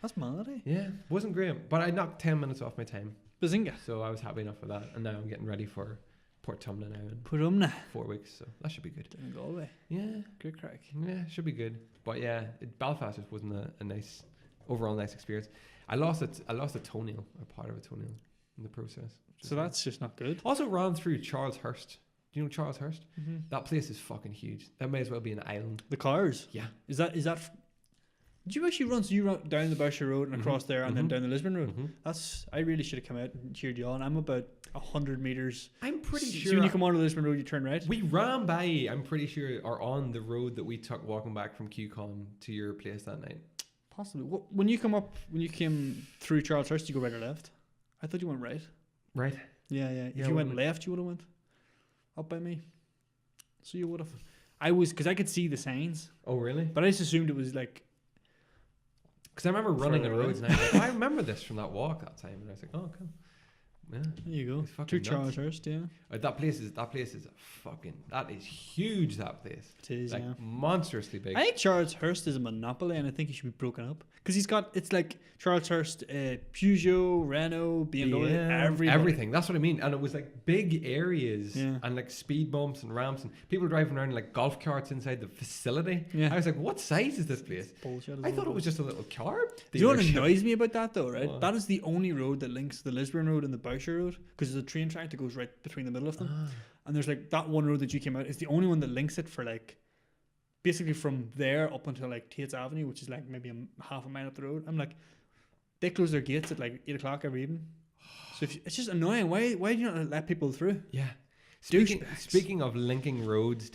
That's mad, eh? Yeah, wasn't great. But I knocked 10 minutes off my time. Bazinga. So I was happy enough with that. And now I'm getting ready for Port Tumna now in Portumna. 4 weeks. So that should be good. Down in Galway. Yeah. Good crack. Yeah, should be good. But yeah, Belfast just wasn't a nice, overall nice experience. I lost a toenail, or part of a toenail, in the process. So that's just not good. Also ran through Charleshurst. Do you know Charleshurst? Mm-hmm. That place is fucking huge. That may as well be an island. The cars? Yeah. Is that did you actually run? So you run down the Boucher Road and across there, and then down the Lisbon Road. I really should have come out and cheered you on. I'm about 100 meters. I'm pretty sure. So when you come onto the Lisbon Road, you turn right. We ran by. I'm pretty sure, or on the road that we took walking back from QCon to your place that night. Possibly. When you came through Charleshurst, you go right or left? I thought you went right. Right. Yeah. If you went left, you would have went up by me. So you would have. Because I could see the signs. Oh really? But I just assumed it was like. Because I remember running on roads, and I was like, I remember this from that walk that time, and I was like, oh, cool. Yeah, there you go. Through Charleshurst, yeah. That place is that is huge. That place. It is, like, yeah. Monstrously big. I think Charleshurst is a monopoly, and I think it should be broken up because it's like Charleshurst, Peugeot, Renault, BMW, everything. That's what I mean. And it was like big areas, yeah. and like speed bumps and ramps, and people driving around in like golf carts inside the facility. Yeah. I was like, what size is this place? Bullshit. I thought it was just a little car. Do you know what annoys me about that though? Right, What? that is the only road that links the Lisbon Road and the Boucher Road because there's a train track that goes right between the middle of them. And there's like that one road that you came out is the only one that links it for like basically from there up until like Tate's Avenue, which is like maybe half a mile up the road. I'm like, they close their gates at like 8 o'clock every evening. So it's just annoying. Why do you not let people through? Yeah. Speaking of linking roads,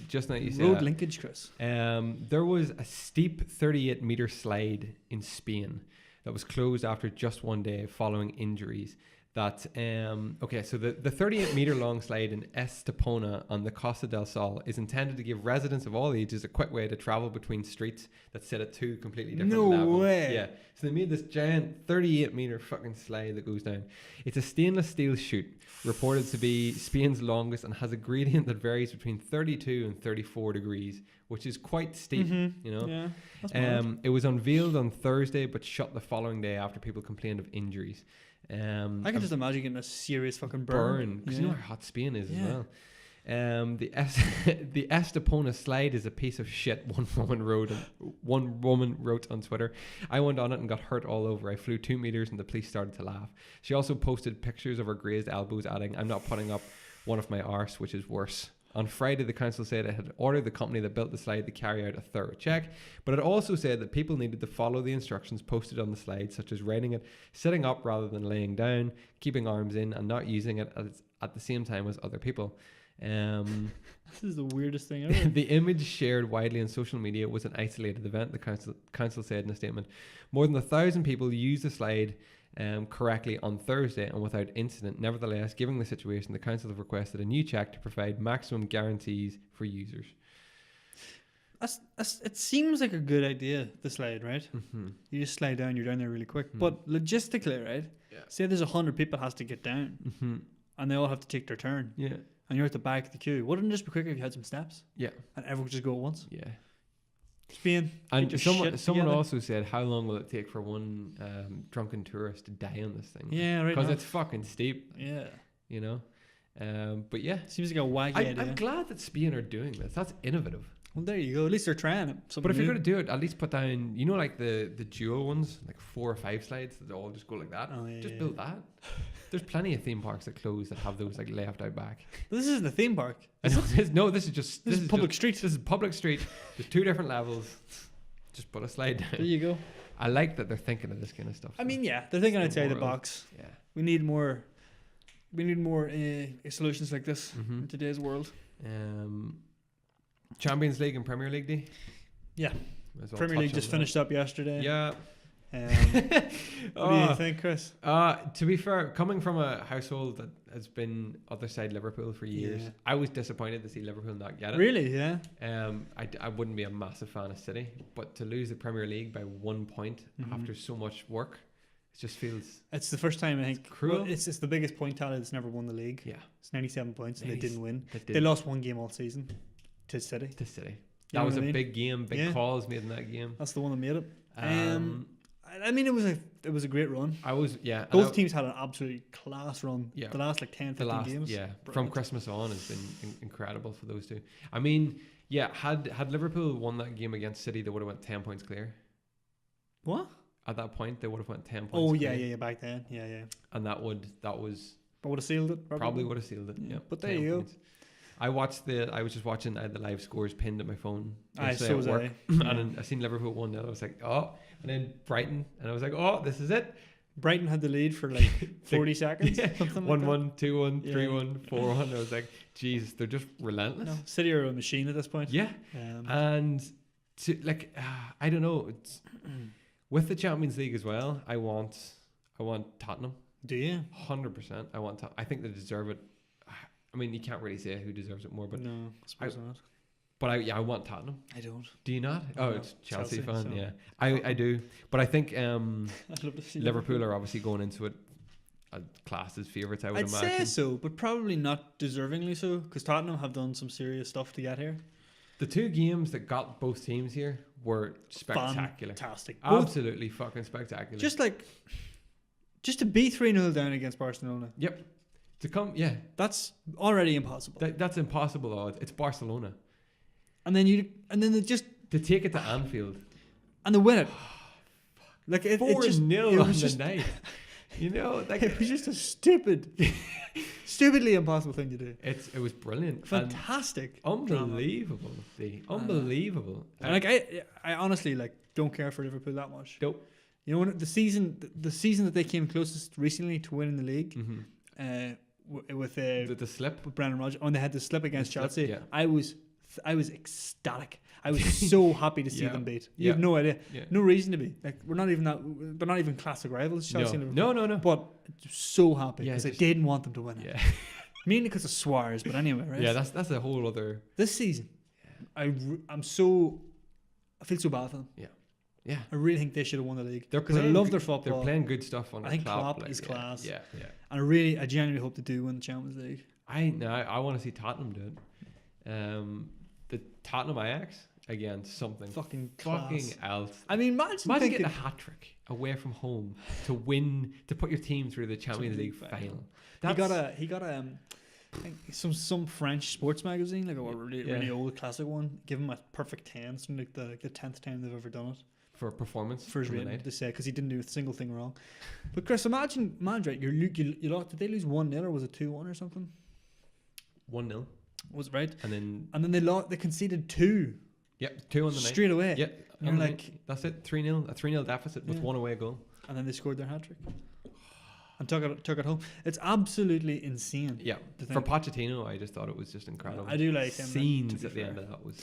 just now you said road linkage, Chris. There was a steep 38-meter slide in Spain that was closed after just one day following injuries. So the 38-meter long slide in Estepona on the Costa del Sol is intended to give residents of all ages a quick way to travel between streets that sit at two completely different levels. No way. Yeah. So they made this giant 38-meter fucking slide that goes down. It's a stainless steel chute, reported to be Spain's longest, and has a gradient that varies between 32 and 34 degrees, which is quite steep, you know. Yeah, that's mad. It was unveiled on Thursday, but shut the following day after people complained of injuries. I can just imagine getting a serious fucking burn because you know how hot Spain is as well. The Estepona slide is a piece of shit. One woman wrote on Twitter. I went on it and got hurt all over. I flew 2 meters and the police started to laugh. She also posted pictures of her grazed elbows, adding, "I'm not putting up one of my arse, which is worse." On Friday, the council said it had ordered the company that built the slide to carry out a thorough check, but it also said that people needed to follow the instructions posted on the slide, such as riding it sitting up rather than laying down, keeping arms in, and not using it at the same time as other people. This is the weirdest thing ever. The image shared widely on social media was an isolated event, the council said in a statement. More than 1,000 people used the slide correctly on Thursday and without incident. Nevertheless, given the situation, the council have requested a new check to provide maximum guarantees for users. It seems like a good idea, the slide, right? Mm-hmm. You just slide down, you're down there really quick. Mm-hmm. But logistically, right? Yeah. Say there's 100 people has to get down, and they all have to take their turn. Yeah. And you're at the back of the queue. Wouldn't it just be quicker if you had some steps? Yeah. And everyone could just go at once? Yeah. Spain. And someone also said, how long will it take for one drunken tourist to die on this thing? Yeah, right. Because it's fucking steep. Yeah. You know? But yeah. Seems like a wacky idea. I'm glad that Spain are doing this. That's innovative. Well, there you go. At least they're trying it. But if you're going to do it, at least put down, you know, like the dual ones, like 4 or 5 slides that all just go like that. Oh, yeah, just build that. There's plenty of theme parks that close that have those like left out back. This isn't a theme park. This is public street. This is public street. There's 2 different levels. Just put a slide down. There you go. I like that they're thinking of this kind of stuff. I mean, yeah, they're thinking outside the box. Yeah. We need more. We need more solutions like this in today's world. Champions League and Premier League day. Yeah. Might as well Premier touch League on just that. finished up yesterday. Yeah. What do you think, Chris? To be fair, coming from a household that has been other side Liverpool for years, Yeah. I was disappointed to see Liverpool not get it. Really? Yeah. I wouldn't be a massive fan of City, but to lose the Premier League by 1 point after so much work, it just feels It's the first time I think. cruel. Well, it's the biggest point tally that's never won the league. Yeah, It's 97 points, and they Nice. didn't win. they They did lost one game all season to City. to City. You That know was what I a mean? big game, big Yeah. calls made in that game. That's the one that made it. Um, I mean, it was a great run. I was yeah. and Both I- teams had an absolutely class run. Yeah. The last like 10, 15 games. from Brilliant. Christmas on has been incredible for those two. I mean, yeah, had Liverpool won that game against City, they would have went 10 points clear. What? At that point, they would have went 10 points. Oh clear, yeah. Back then, yeah. and that was But would have sealed it. probably would have sealed it. Yeah. Yeah, But there 10 you go. points. I was just watching the live scores pinned at my phone. Aye, yesterday so at was work, I. and then I seen Liverpool 1-0. I was like, oh, and then Brighton, and I was like, oh, this is it. Brighton had the lead for like 40 seconds. Yeah. Something like 1-1, 2-1, Yeah. 3-1, 4-1. I was like, Jesus, they're just relentless. that. No, City are a machine at this point. Yeah, Um, and to like, I don't know. It's, with the Champions League as well, I want Tottenham. do you? 100%. I think they deserve it. I mean, you can't really say who deserves it more, but No, I suppose not. I want Tottenham. I don't. Do you not? Oh, No, it's Chelsea, Chelsea, fan. so Yeah, I do. But I think I'd love to see Liverpool are obviously going into it classed as favourites. I would I'd imagine. say so, but probably not deservingly so, because Tottenham have done some serious stuff to get here. The two games that got both teams here were spectacular. Fantastic. Both, Absolutely fucking spectacular. just to be 3-0 down against Barcelona, Yep. To come, yeah, that's already impossible. that's impossible odds. It's Barcelona. And then they just To take it to Anfield. and they win it. Like it 4-0 it on was the just night. You know, like it was just a stupidly impossible thing to do. it was brilliant. Fantastic, And drama. unbelievable. Unbelievable. And like I honestly like don't care for Liverpool that much. Nope. You know, when the season that they came closest recently to winning the league, with The slip. Brendan Rodgers, when they had the slip against The slip, Chelsea, yeah. I was ecstatic. I was so happy to see Yeah. them beat. You Yeah. have no idea, Yeah. no reason to be. Like they're not even classic rivals, Chelsea and Liverpool. No. But so happy Yeah, because I just- didn't want them to win it. Yeah. Mainly because of Suarez, but anyway, right? Yeah, that's a whole other. This season, I feel so bad for them. Yeah. I really think they should have won the league They're because I playing love good- their football. They're playing good stuff on. I think Klopp Klopp is yeah, class. Yeah. And I genuinely hope they do win the Champions League. I want to see Tottenham do it. The Tottenham Ajax again, something Fucking class. else. I mean, imagine Imagine thinking, getting a hat trick away from home to win, to put your team through the Champions League League final. he got a I think some French sports magazine, like a really old classic one, give him a perfect 10, something like the 10th time they've ever done it for performance for his from the rating, night. to say, because he didn't do a single thing wrong. But Chris, imagine right, you lost. Did they lose 1-0 or was it 2-1 or something? 1-0, Was it right? and then They lost. They conceded 2 2 on the night. straight away. Yeah, And you're on the like- night. That's it. 3-0, a 3-0 deficit with Yeah. one away goal. And then they scored their hat trick and took it home. It's absolutely insane. Yeah, to for think. Pochettino, I just thought it was just incredible. I do like him. Scenes to be at the fair. end of that was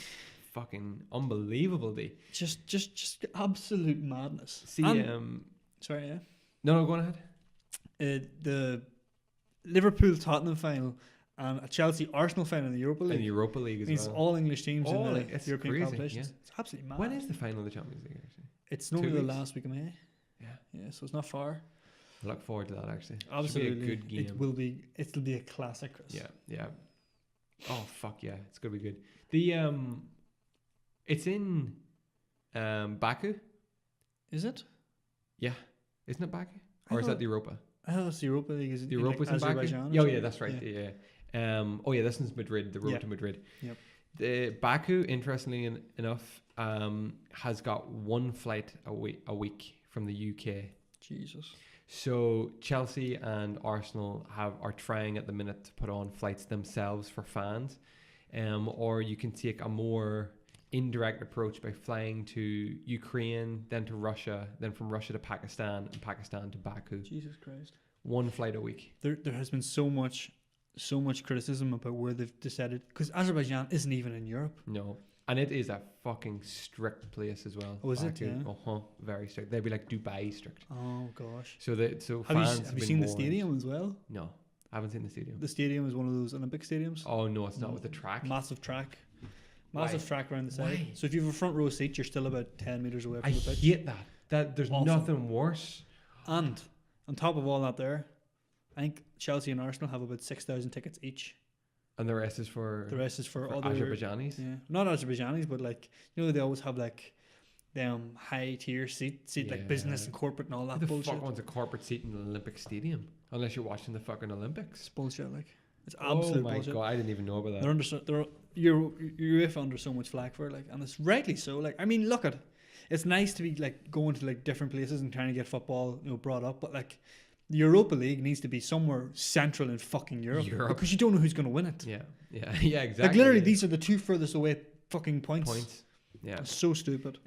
fucking unbelievable. Just absolute madness. See, And- sorry, yeah. no, go on ahead. The Liverpool Tottenham final and a Chelsea Arsenal final in the Europa In League. the Europa League as Means well. all English teams All, in the like, it's European crazy, competitions. yeah. It's absolutely mad. When is the final of the Champions League actually? It's normally 2 the weeks? last week of May. Yeah, Yeah, so it's not far. I look forward to that actually. Absolutely, Should be a good game. It'll be a classic, Chris. Yeah. Oh fuck yeah, it's gonna be good. The it's in Baku. Is it? Yeah, isn't it Baku? I Or is thought- that the Europa? I thought it's the Europa League. Is The Europa's in Baku. Azerbaijan or Oh yeah, something? that's right. Yeah. Oh yeah, this is Madrid. The road Yeah. to Madrid. Yep. The Baku, interestingly enough, has got one flight a week from the UK. Jesus. So Chelsea and Arsenal are trying at the minute to put on flights themselves for fans, or you can take a more indirect approach by flying to Ukraine, then to Russia, then from Russia to Pakistan, and Pakistan to Baku. Jesus Christ. one flight a week. There has been so much criticism about where they've decided, because Azerbaijan isn't even in Europe. No. And it is a fucking strict place as well. Oh, is it? Baku. Yeah. Very strict. They'd be like Dubai strict. Oh gosh. So Have you seen the stadium as well? No, I haven't seen the stadium. The stadium is one of those Olympic stadiums. Oh no, it's not with the track. Massive track. Why? Track around the side. Why? So if you have a front row seat, you're still about 10 meters away from I the pitch. hate that. There's Awful. nothing worse. And on top of all that, there, I think Chelsea and Arsenal have about 6,000 tickets each. And the rest is for Other Azerbaijanis. Yeah, not Azerbaijanis, but like, you know, they always have like them high tier seat like business and corporate and all that Who the bullshit. fuck wants a corporate seat in an Olympic stadium? Unless you're watching the fucking Olympics. It's bullshit. Like, it's absolute Oh my bullshit. god, I didn't even know about that. They're UEFA under so much flack for it, like, and it's rightly so. Like, I mean, look at it. It's nice to be like going to like different places and trying to get football, you know, brought up, but like the Europa League needs to be somewhere central in fucking Europe. Because you don't know who's going to win it. Yeah, exactly. Like literally, these are the two furthest away fucking points. Yeah. It's so stupid.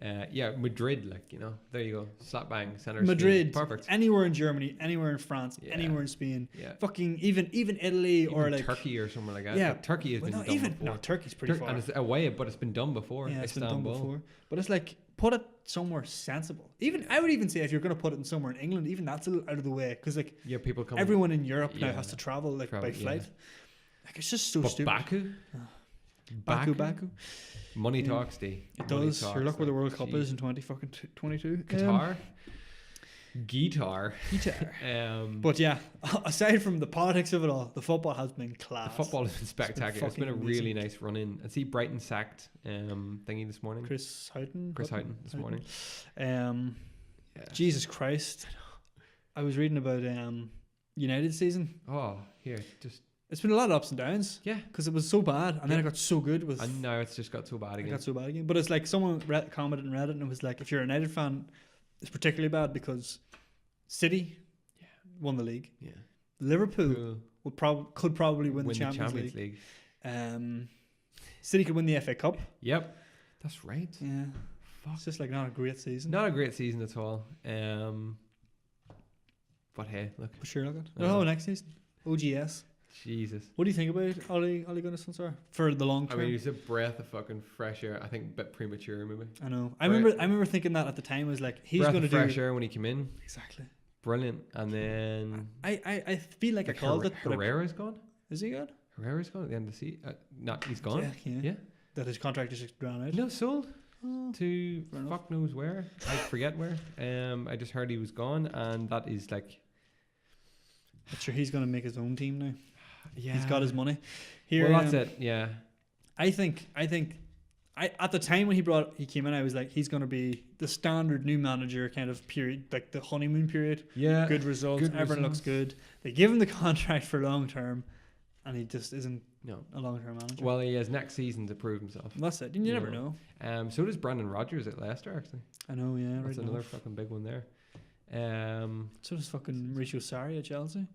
Madrid, like, you know, there you go, slap bang, center. Madrid, perfect. Anywhere in Germany, anywhere in France, anywhere in Spain. Yeah. Fucking even Italy Even or like Turkey or somewhere like that. Yeah, But Turkey has been done before. No, Turkey's pretty far. And it's away, but it's been done before. Yeah, it's been done Istanbul. before. But it's like, put it somewhere sensible. Even I would even say if you're going to put it in somewhere in England, even that's a little out of the way, because like People come. everyone in Europe now has to travel by flight. Yeah. Like, it's just so But stupid. Baku. Money Yeah. talks, D. It Money does. talks, Sure, look where the World like, Cup gee. is in 2022. Guitar. Guitar. But yeah, aside from the politics of it all, the football has been class. The football has been spectacular. It's been a fucking really nice run in. I see Brighton sacked thingy this morning. Chris Houghton this morning. Yeah. Jesus Christ. I was reading about United season. Oh, here, just It's been a lot of ups and downs. yeah. Because it was so bad, and then it got so good. And now it's just got so bad It again. got so bad again. But it's like someone commented in Reddit, and it was like, if you're a United fan, it's particularly bad because City won the league. Yeah. Liverpool could probably win the Champions League. City could win the FA Cup. Yep, that's right. Yeah. Fuck. It's just like not a great season. Not a great season at all. But hey, look. For sure, look at. Yeah. Oh, next season. OGS. Jesus. What do you think about Ole Gunnar Solskjaer for the long I term? mean, he's a breath of fucking fresh air. I think a bit premature, maybe. I know. I remember thinking that at the time. Was like, he's breath going to of do fresh air when he came in. exactly. Brilliant. And then I feel like I called it. But Herrera's gone. is he good? Herrera's gone at the end of the season. He's gone. Yeah. That his contract just ran out. No, sold Oh, to fair enough. fuck knows where. I forget where. I just heard he was gone, and that is like, But sure, he's going to make his own team now. yeah, He's got his money. Here, well, that's it. Yeah, I think at the time when he came in, I was like, he's going to be the standard new manager kind of period, like the honeymoon period. yeah. Good results. good Everyone results. looks good. They give him the contract for long term, and he just isn't No. a long term manager. Well, he has next season to prove himself. That's it. You never know. So does Brandon Rodgers at Leicester. Actually, I know. Yeah, that's right. another Enough. fucking big one there. So does fucking Mauricio Sarri at Chelsea.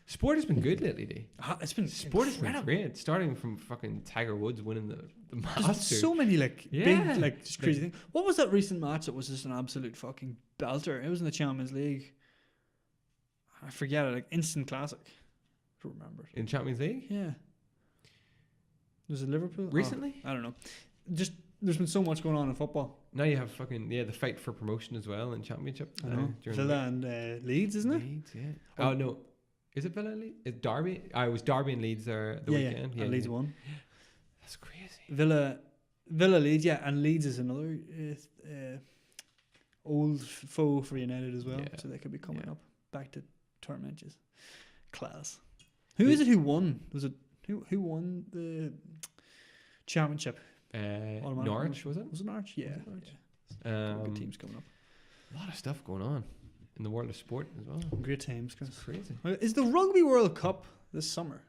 Sport has been good lately, D. It's been Sport has been incredible. great. Starting from fucking Tiger Woods winning the There's Masters. so many like Yeah. big like just crazy things. What was that recent match that was just an absolute fucking belter? It was in the Champions League. I forget it. Like instant classic. I don't remember it. In Champions League Yeah. Was it Liverpool? Oh, recently. I don't know. Just there's been so much going on in football. Now you have fucking the fight for promotion as well in Championship. I know. during the Villa and Leeds, isn't it? Leeds, yeah. Oh. Oh no, is it Villa and Leeds? It's Derby. It was Derby and Leeds there the weekend. And Leeds won. That's crazy. Villa Leeds, yeah, and Leeds is another old foe for United as well, Yeah. so they could be coming Yeah. up back to tournaments. Class. Who is it who won? Was it who won the championship? Automatic Norwich, was it? Was it Norwich? Yeah. it Norwich? Yeah. Good teams coming up. A lot of stuff going on in the world of sport as well. Great times, Chris. It's crazy. Is the Rugby World Cup this summer?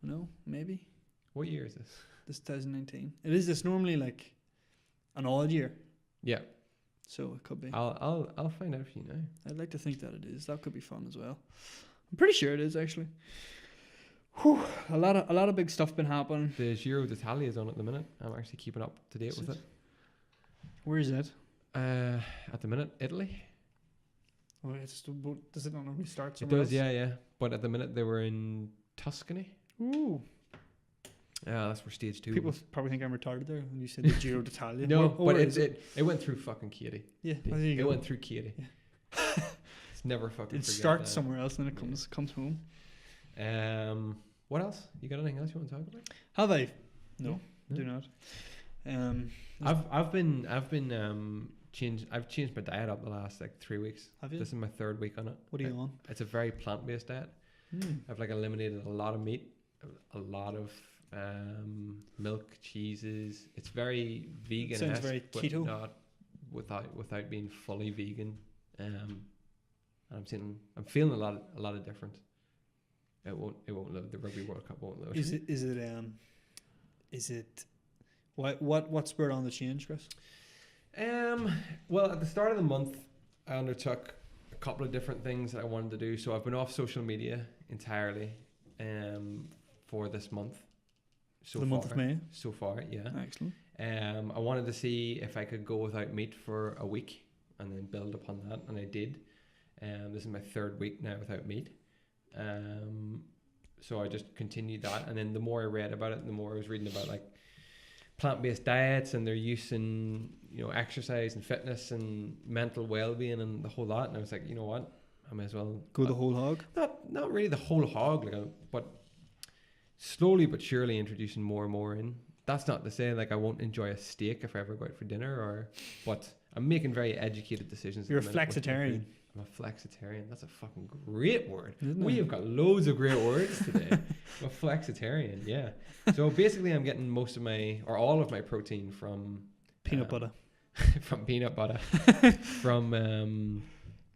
No, maybe. What year is this? This 2019. It is. It's normally like an odd year, Yeah, so it could be. I'll find out for you now. I'd like to think that it is. That could be fun as well. I'm pretty sure it is actually. Whew, a lot of big stuff been happening. The Giro d'Italia is on at the minute. I'm actually keeping up to date with it. Where is it? At the minute, Italy. Oh, does it not normally start It somewhere does, else? yeah. But at the minute they were in Tuscany. Ooh. Yeah, that's where stage 2 People was. probably think I'm retarded there when you said the Giro d'Italia. No, But but is it went through fucking Katie. Yeah, there you It go. went through Katie. Yeah. It's never fucking. It forget starts that. somewhere else and then it comes home. What else? You got anything else you want to talk about? Have I? No, No? do not. I've changed my diet up the last like 3 weeks. Have you? This is my 3rd week on it. What are you on? It's a very plant-based diet. I've like eliminated a lot of meat, a lot of milk, cheeses. It's very vegan. Sounds very keto. Not without being fully vegan. I'm feeling a lot of difference. It won't load. The Rugby World Cup won't load. Is it what spurred on the change, Chris? Well, at the start of the month, I undertook a couple of different things that I wanted to do. So I've been off social media entirely, for this month. The month of May. So far, yeah. Excellent. I wanted to see if I could go without meat for a week and then build upon that, and I did. This is my 3rd week now without meat. So I just continued that, and then the more I read about it, the more I was reading about like plant-based diets and their use in exercise and fitness and mental well-being and the whole lot. And I was like, you know what, I may as well go the whole hog. Not really the whole hog, but slowly but surely introducing more and more in. That's not to say like I won't enjoy a steak if I ever go out for dinner, but I'm making very educated decisions. You're a flexitarian. I'm a flexitarian. That's a fucking great word. Isn't We it? have got loads of great words today. I'm a flexitarian, yeah. So basically I'm getting most of all of my protein from Peanut butter. From peanut butter. From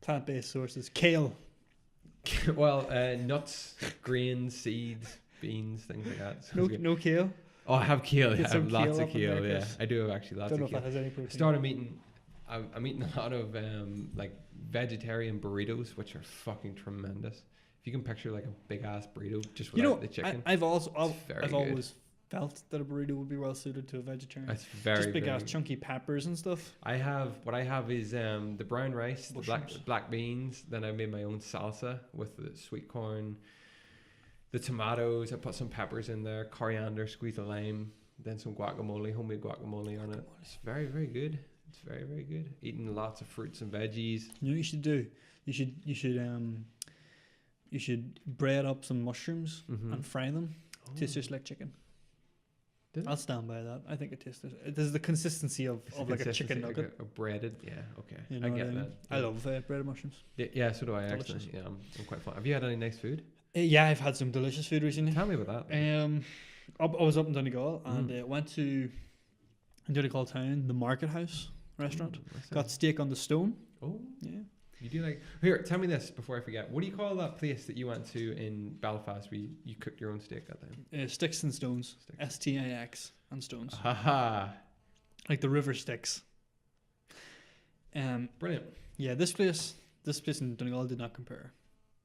Plant-based sources. Kale. well, nuts, grains, seeds, beans, things like that. So No kale. Oh, I have kale. Get I some have lots kale of up in kale. there, Yeah, Chris. I do have actually lots Don't know of if that kale. has any protein. I started eating. I'm eating a lot of like vegetarian burritos, which are fucking tremendous. If you can picture like a big ass burrito just without the chicken, I've very always felt that a burrito would be well suited to a vegetarian. it's very Just big very ass chunky peppers and stuff. what I have is the brown rice, the Mushrooms. black beans. Then I made my own salsa with the sweet corn, the tomatoes. I put some peppers in there, coriander, squeeze a lime, then some guacamole, homemade guacamole on it. It's very very good. It's very very good. Eating lots of fruits and veggies. You know what you should do? You should bread up some mushrooms and fry them. Oh. Tastes just like chicken. Does it? I'll stand by that. I think it tastes. It is the consistency of like a chicken nugget. Like a breaded, yeah, okay. You know I what get mean? that. I love breaded mushrooms. Yeah, so do I actually. Delicious. Yeah, I'm quite fun. Have you had any nice food? Yeah, I've had some delicious food recently. Tell me about that. I was up in Donegal and went to in Donegal town, the Market House restaurant. Got steak on the stone. Oh, Yeah. you do like. Here, tell me this before I forget. What do you call that place that you went to in Belfast where you cooked your own steak that time? Sticks and Stones. Sticks. STIX and Stones. Haha. Like the river Styx. Brilliant. Yeah, this place in Donegal did not compare.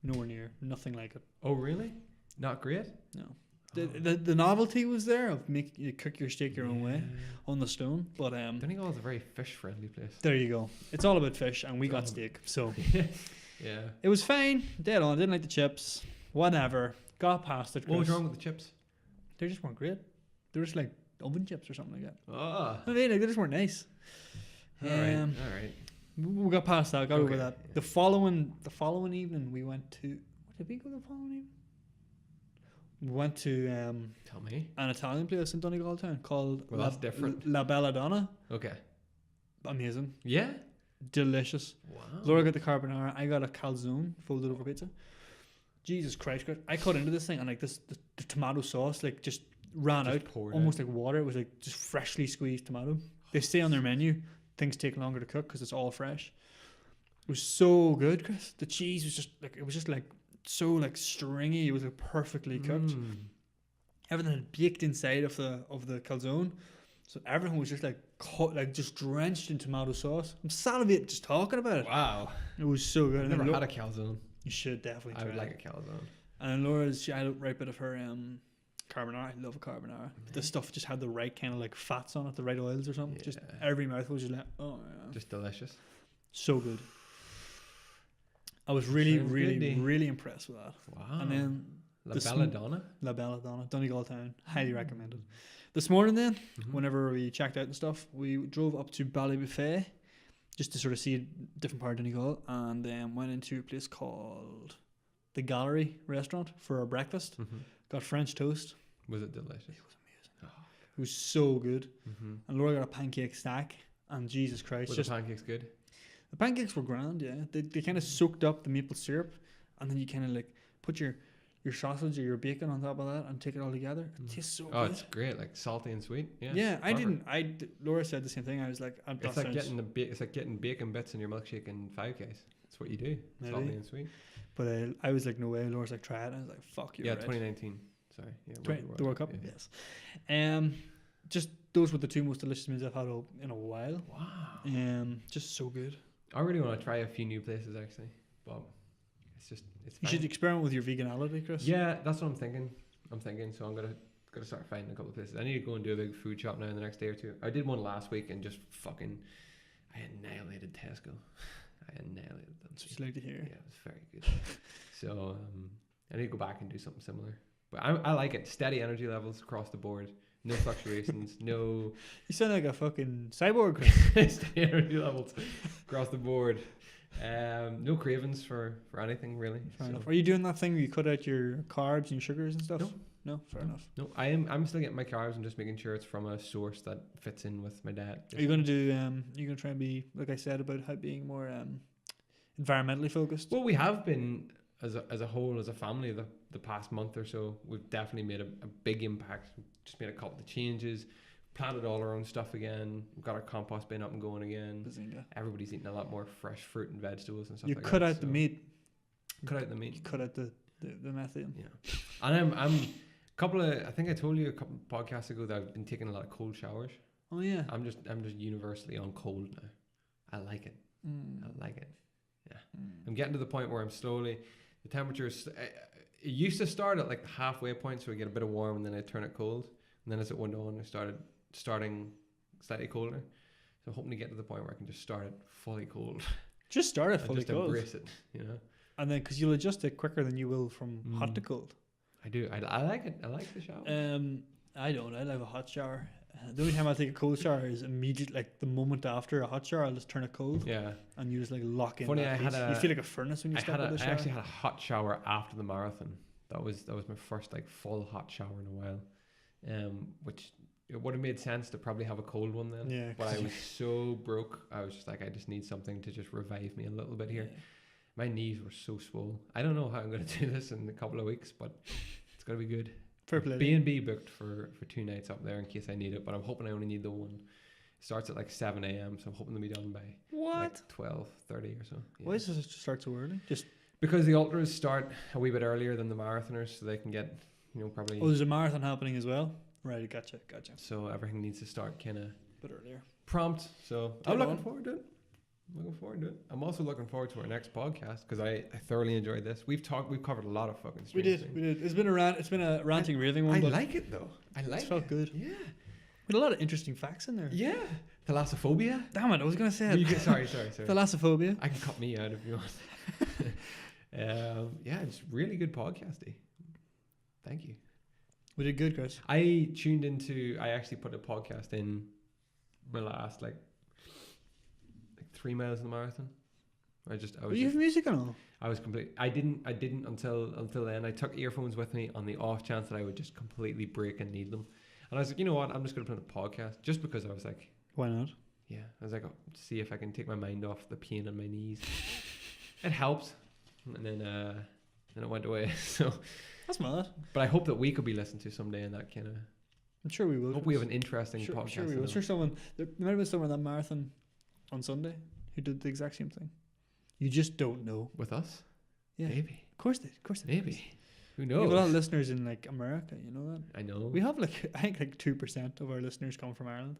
Nowhere near. Nothing like it. Oh, really? Not great? No. The novelty was there of you cook your steak your own way on the stone, but Donegal is a very fish-friendly place. there you go. It's all about fish, and we It's all got about- steak, so Yeah. it was fine. Dead on. Didn't like the chips. Whatever. Got past it. What was Chris. wrong with the chips? They just weren't great. They were just like oven chips or something like that. Ah. I mean, like, they just weren't nice. All right. We got past that. Got over Okay, that. yeah. The following evening, we went to. What did we go the following evening? We went to Tell me. an Italian place in Donegal town called Well, that's different. La Belladonna. Okay. Amazing, Yeah. delicious. Wow. Laura got the carbonara. I got a calzone folded over pizza. Jesus Christ, Chris. I cut into this thing and like the tomato sauce like just ran Just out poured almost like water. It was like just freshly squeezed tomato. They say on their menu things take longer to cook because it's all fresh. It was so good, Chris. The cheese was just like so like stringy. It was like perfectly cooked. Everything had baked inside of the calzone, so everything was just like just drenched in tomato sauce. I'm salivating just talking about it. Wow. It was so good. I've And then never had a calzone. you should definitely try I would it. like a calzone. And then Laura's, she had a right bit of her carbonara. I love a carbonara. The stuff just had the right kind of like fats on it, the right oils or something. Just Yeah. every mouthful was just like, oh yeah, Just delicious. so good. I was really, Sounds really, good, Dee. really impressed with that. Wow. And then La this Belladonna. La Belladonna, Donegal Town, highly recommended. This morning then, Mhm. whenever we checked out and stuff, we drove up to Ballybuffet just to sort of see a different part of Donegal, and then went into a place called the Gallery Restaurant for our breakfast. Mhm. Got French toast. Was it delicious? It was amazing. It was so good. Mm-hmm. And Laura got a pancake stack, and Jesus Christ, Were just the pancakes good? the pancakes were grand. Yeah, they kind of soaked up the maple syrup, and then you kind of like put your sausage or your bacon on top of that and take it all together. It tastes so Oh, good. it's great, like salty and sweet. Yeah. Yeah, I Perfect. didn't. Laura said the same thing. I was like, that It's like sounds- getting it's like getting bacon bits in your milkshake in 5Ks. That's what you do. Maybe. Salty and sweet. But I was like, no way. Laura's like, try it. I was like, fuck you. Yeah, right. 2019. Sorry. Yeah, The World Cup. Yeah. Yes. Just those were the two most delicious meals I've had in a while. Wow. Just so good. I really want to try a few new places actually, but it's You fine. should experiment with your veganality, Chris. Yeah, that's what I'm thinking. So I'm gonna start finding a couple of places. I need to go and do a big food shop now in the next day or two. I did one last week and just fucking I annihilated Tesco. I annihilated them. That's what you like to hear. Yeah, it was very good. So I need to go back and do something similar. But I like it. Steady energy levels across the board. No fluctuations. No You sound like a fucking cyborg, Chris. steady energy levels across the board. No cravings for anything really. Fair So- enough. Are you doing that thing where you cut out your carbs and sugars and stuff? No. No, fair enough. No, I'm still getting my carbs and just making sure it's from a source that fits in with my diet. Are you going to do? You're going to try and be, like I said, about how being more environmentally focused. Well, we have been as a whole, as a family, the past month or so. We've definitely made a big impact. We've just made a couple of changes. Planted all our own stuff again. We've got our compost bin up and going again. Bazinga. Everybody's eating a lot more fresh fruit and vegetables and stuff You like cut that. out the meat. Cut out the You meat. cut out the methane. Yeah. And I'm I think I told you a couple of podcasts ago that I've been taking a lot of cold showers. Oh yeah. I'm just universally on cold now. I like it. I like it. Yeah. I'm getting to the point where I'm slowly, the temperature's, it used to start at like the halfway point, so I get a bit of warm and then I turn it cold. And then as it went on, I starting slightly colder. So I'm hoping to get to the point where I can just start it fully cold. Just start it And fully just cold. embrace it, you know? And then, because you'll adjust it quicker than you will from hot to cold. I do. I like it. I like the shower. I don't. I love a hot shower. The only time I take a cold shower is immediate, like the moment after a hot shower. I'll just turn it cold, Yeah. and you just like lock in. Funny, that I had heat. You feel like a furnace when you step out of the I shower. actually had a hot shower after the marathon. That was my first like full hot shower in a while. Which it would have made sense to probably have a cold one then. Yeah, But I was so broke. I was just like, I just need something to just revive me a little bit here. Yeah. My knees were so swole. I don't know how I'm going to do this in a couple of weeks, but it's going to be good. Fair play. B&B booked for 2 nights up there in case I need it, but I'm hoping I only need the one. It starts at like 7 a.m, so I'm hoping to be done by What? like 12:30 or so. Yeah. Why does it start so early? Just Because the ultras start a wee bit earlier than the marathoners, so they can get, probably. there's a marathon happening as well. Right, gotcha. So everything needs to start kind of Bit earlier. prompt. So Dead I'm looking on. forward to it. I'm also looking forward to our next podcast because I thoroughly enjoyed this. We've covered a lot of fucking. We strange did. things. It's been a rant. It's been a ranting, raving one. I but like it though. I like it. Felt it. good. Yeah. With a lot of interesting facts in there. Yeah. Thalassophobia. Damn it! I was gonna say You it. get, sorry. Thalassophobia. I can cut me out if you want. Yeah, it's really good podcasting. Thank you. We did good, Chris. I actually put a podcast in my last like 3 miles in the marathon. Were you have music on? I was complete. I didn't until then. I took earphones with me on the off chance that I would just completely break and need them. And I was like, you know what? I'm just going to put a podcast just because I was like, Why not? yeah. I was like, oh, see if I can take my mind off the pain in my knees. It helped, and then it went away. So That's mad. but I hope that we could be listened to someday, and that kind of. I'm sure we will. Hope we have an interesting Sure, podcast. sure we will. in Sure, them. there might have been someone at that marathon on Sunday who did the exact same thing. You just don't know. With us. Yeah, Maybe. of course they. Maybe. Who We knows? have a lot of listeners in like America. You know that. I know. We have like I think like 2% of our listeners come from Ireland.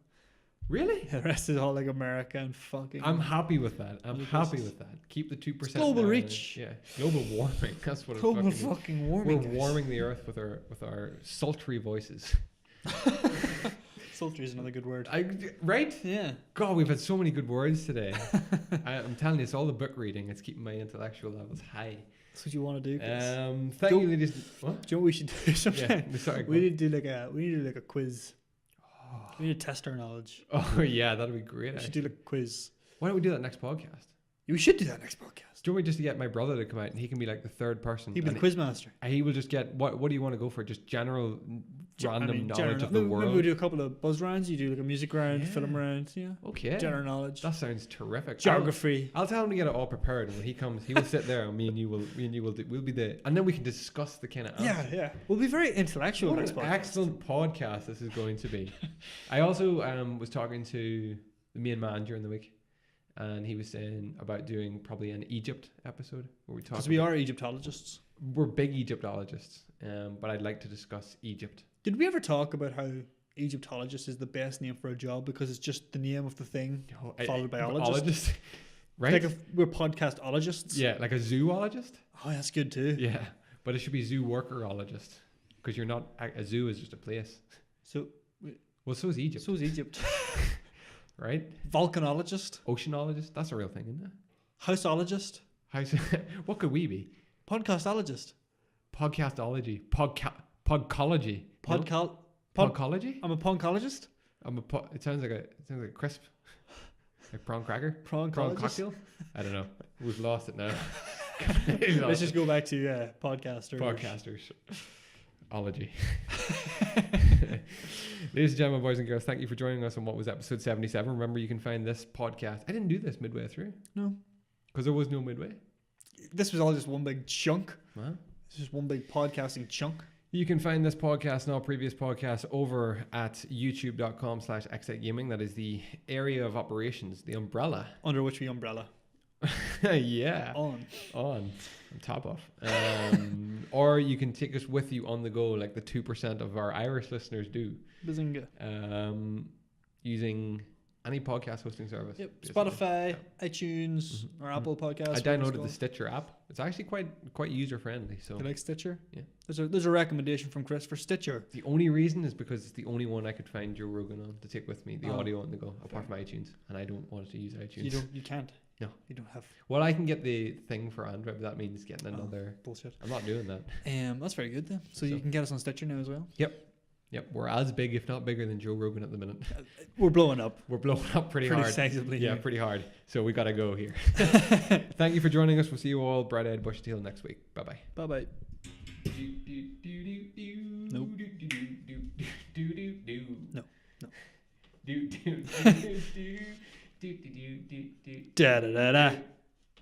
Really? The rest is all like America and fucking. I'm happy with that. I'm Other happy places. with that. Keep the 2%. global now. reach. Yeah. Global warming. That's what global it's fucking warming. We're guys. warming the earth with our sultry voices. Sultry is another good word. Right? Yeah. God, we've had so many good words today. I'm telling you, it's all the book reading. It's keeping my intellectual levels high. That's what you want to do. Thank you, ladies. What? Do you know what we should do sometime? Yeah, sorry, we need to do like a quiz. Oh. We need to test our knowledge. Oh yeah, that'd be great. We should do like a quiz. Why don't we do that next podcast? We should do that next podcast. Do you want me just to get my brother to come out and he can be like the third person? He'd be the quiz master. He will just get what do you want to go for? Just general random knowledge of the world. Maybe we do a couple of buzz rounds. You do like a music round, film round. Yeah. Okay. General knowledge. That sounds terrific. Geography. I'll tell him to get it all prepared, and when he comes, he will sit there, and we'll be the, and then we can discuss the kind of answers. Yeah. We'll be very intellectual. What next an podcast. excellent podcast this is going to be. I also was talking to the main man during the week, and he was saying about doing probably an Egypt episode where we talk. Because we are Egyptologists. We're big Egyptologists, but I'd like to discuss Egypt. Did we ever talk about how Egyptologist is the best name for a job because it's just the name of the thing followed by ologist? Right? Like if we're podcastologists. Yeah, like a zoologist. Oh, that's good too. Yeah, but it should be zoo workerologist because you're not a zoo is just a place. So is Egypt. So is Egypt. Right? Volcanologist. Oceanologist. That's a real thing, isn't it? Houseologist. What could we be? Podcastologist. Podcastology. Podcology. Podcology? I'm a poncologist. It sounds like a crisp. Like prawn cracker? Prawn cocktail? I don't know. We've lost it now. Let's just go back to podcasters. Podcasters. Ology. Ladies and gentlemen, boys and girls, thank you for joining us on what was episode 77. Remember, you can find this podcast. I didn't do this midway through. No. Because there was no midway. This was all just one big chunk. Huh? It's just one big podcasting chunk. You can find this podcast and all previous podcasts over at youtube.com/xgaming. That is the area of operations, the umbrella. Under which we umbrella. Yeah. On top of. Or you can take us with you on the go like the 2% of our Irish listeners do. Bazinga. Using any podcast hosting service. Yep. Spotify, iTunes, or Apple Podcasts. I downloaded the Stitcher app. It's actually quite user friendly. So you like Stitcher? Yeah. There's a recommendation from Chris for Stitcher. The only reason is because it's the only one I could find Joe Rogan on to take with me, the audio on the go, apart from iTunes, and I don't want to use iTunes. You can't. No. You don't have. Well, I can get the thing for Android, but that means getting another bullshit. I'm not doing that. That's very good then. So you can get us on Stitcher now as well. Yep, we're as big, if not bigger, than Joe Rogan at the minute. We're blowing up. We're blowing up pretty hard. Sensibly. Yeah, pretty hard. So we got to go here. Thank you for joining us. We'll see you all bright-eyed, bushy-tailed next week. Bye-bye. Bye-bye. Nope. No. Da da da da.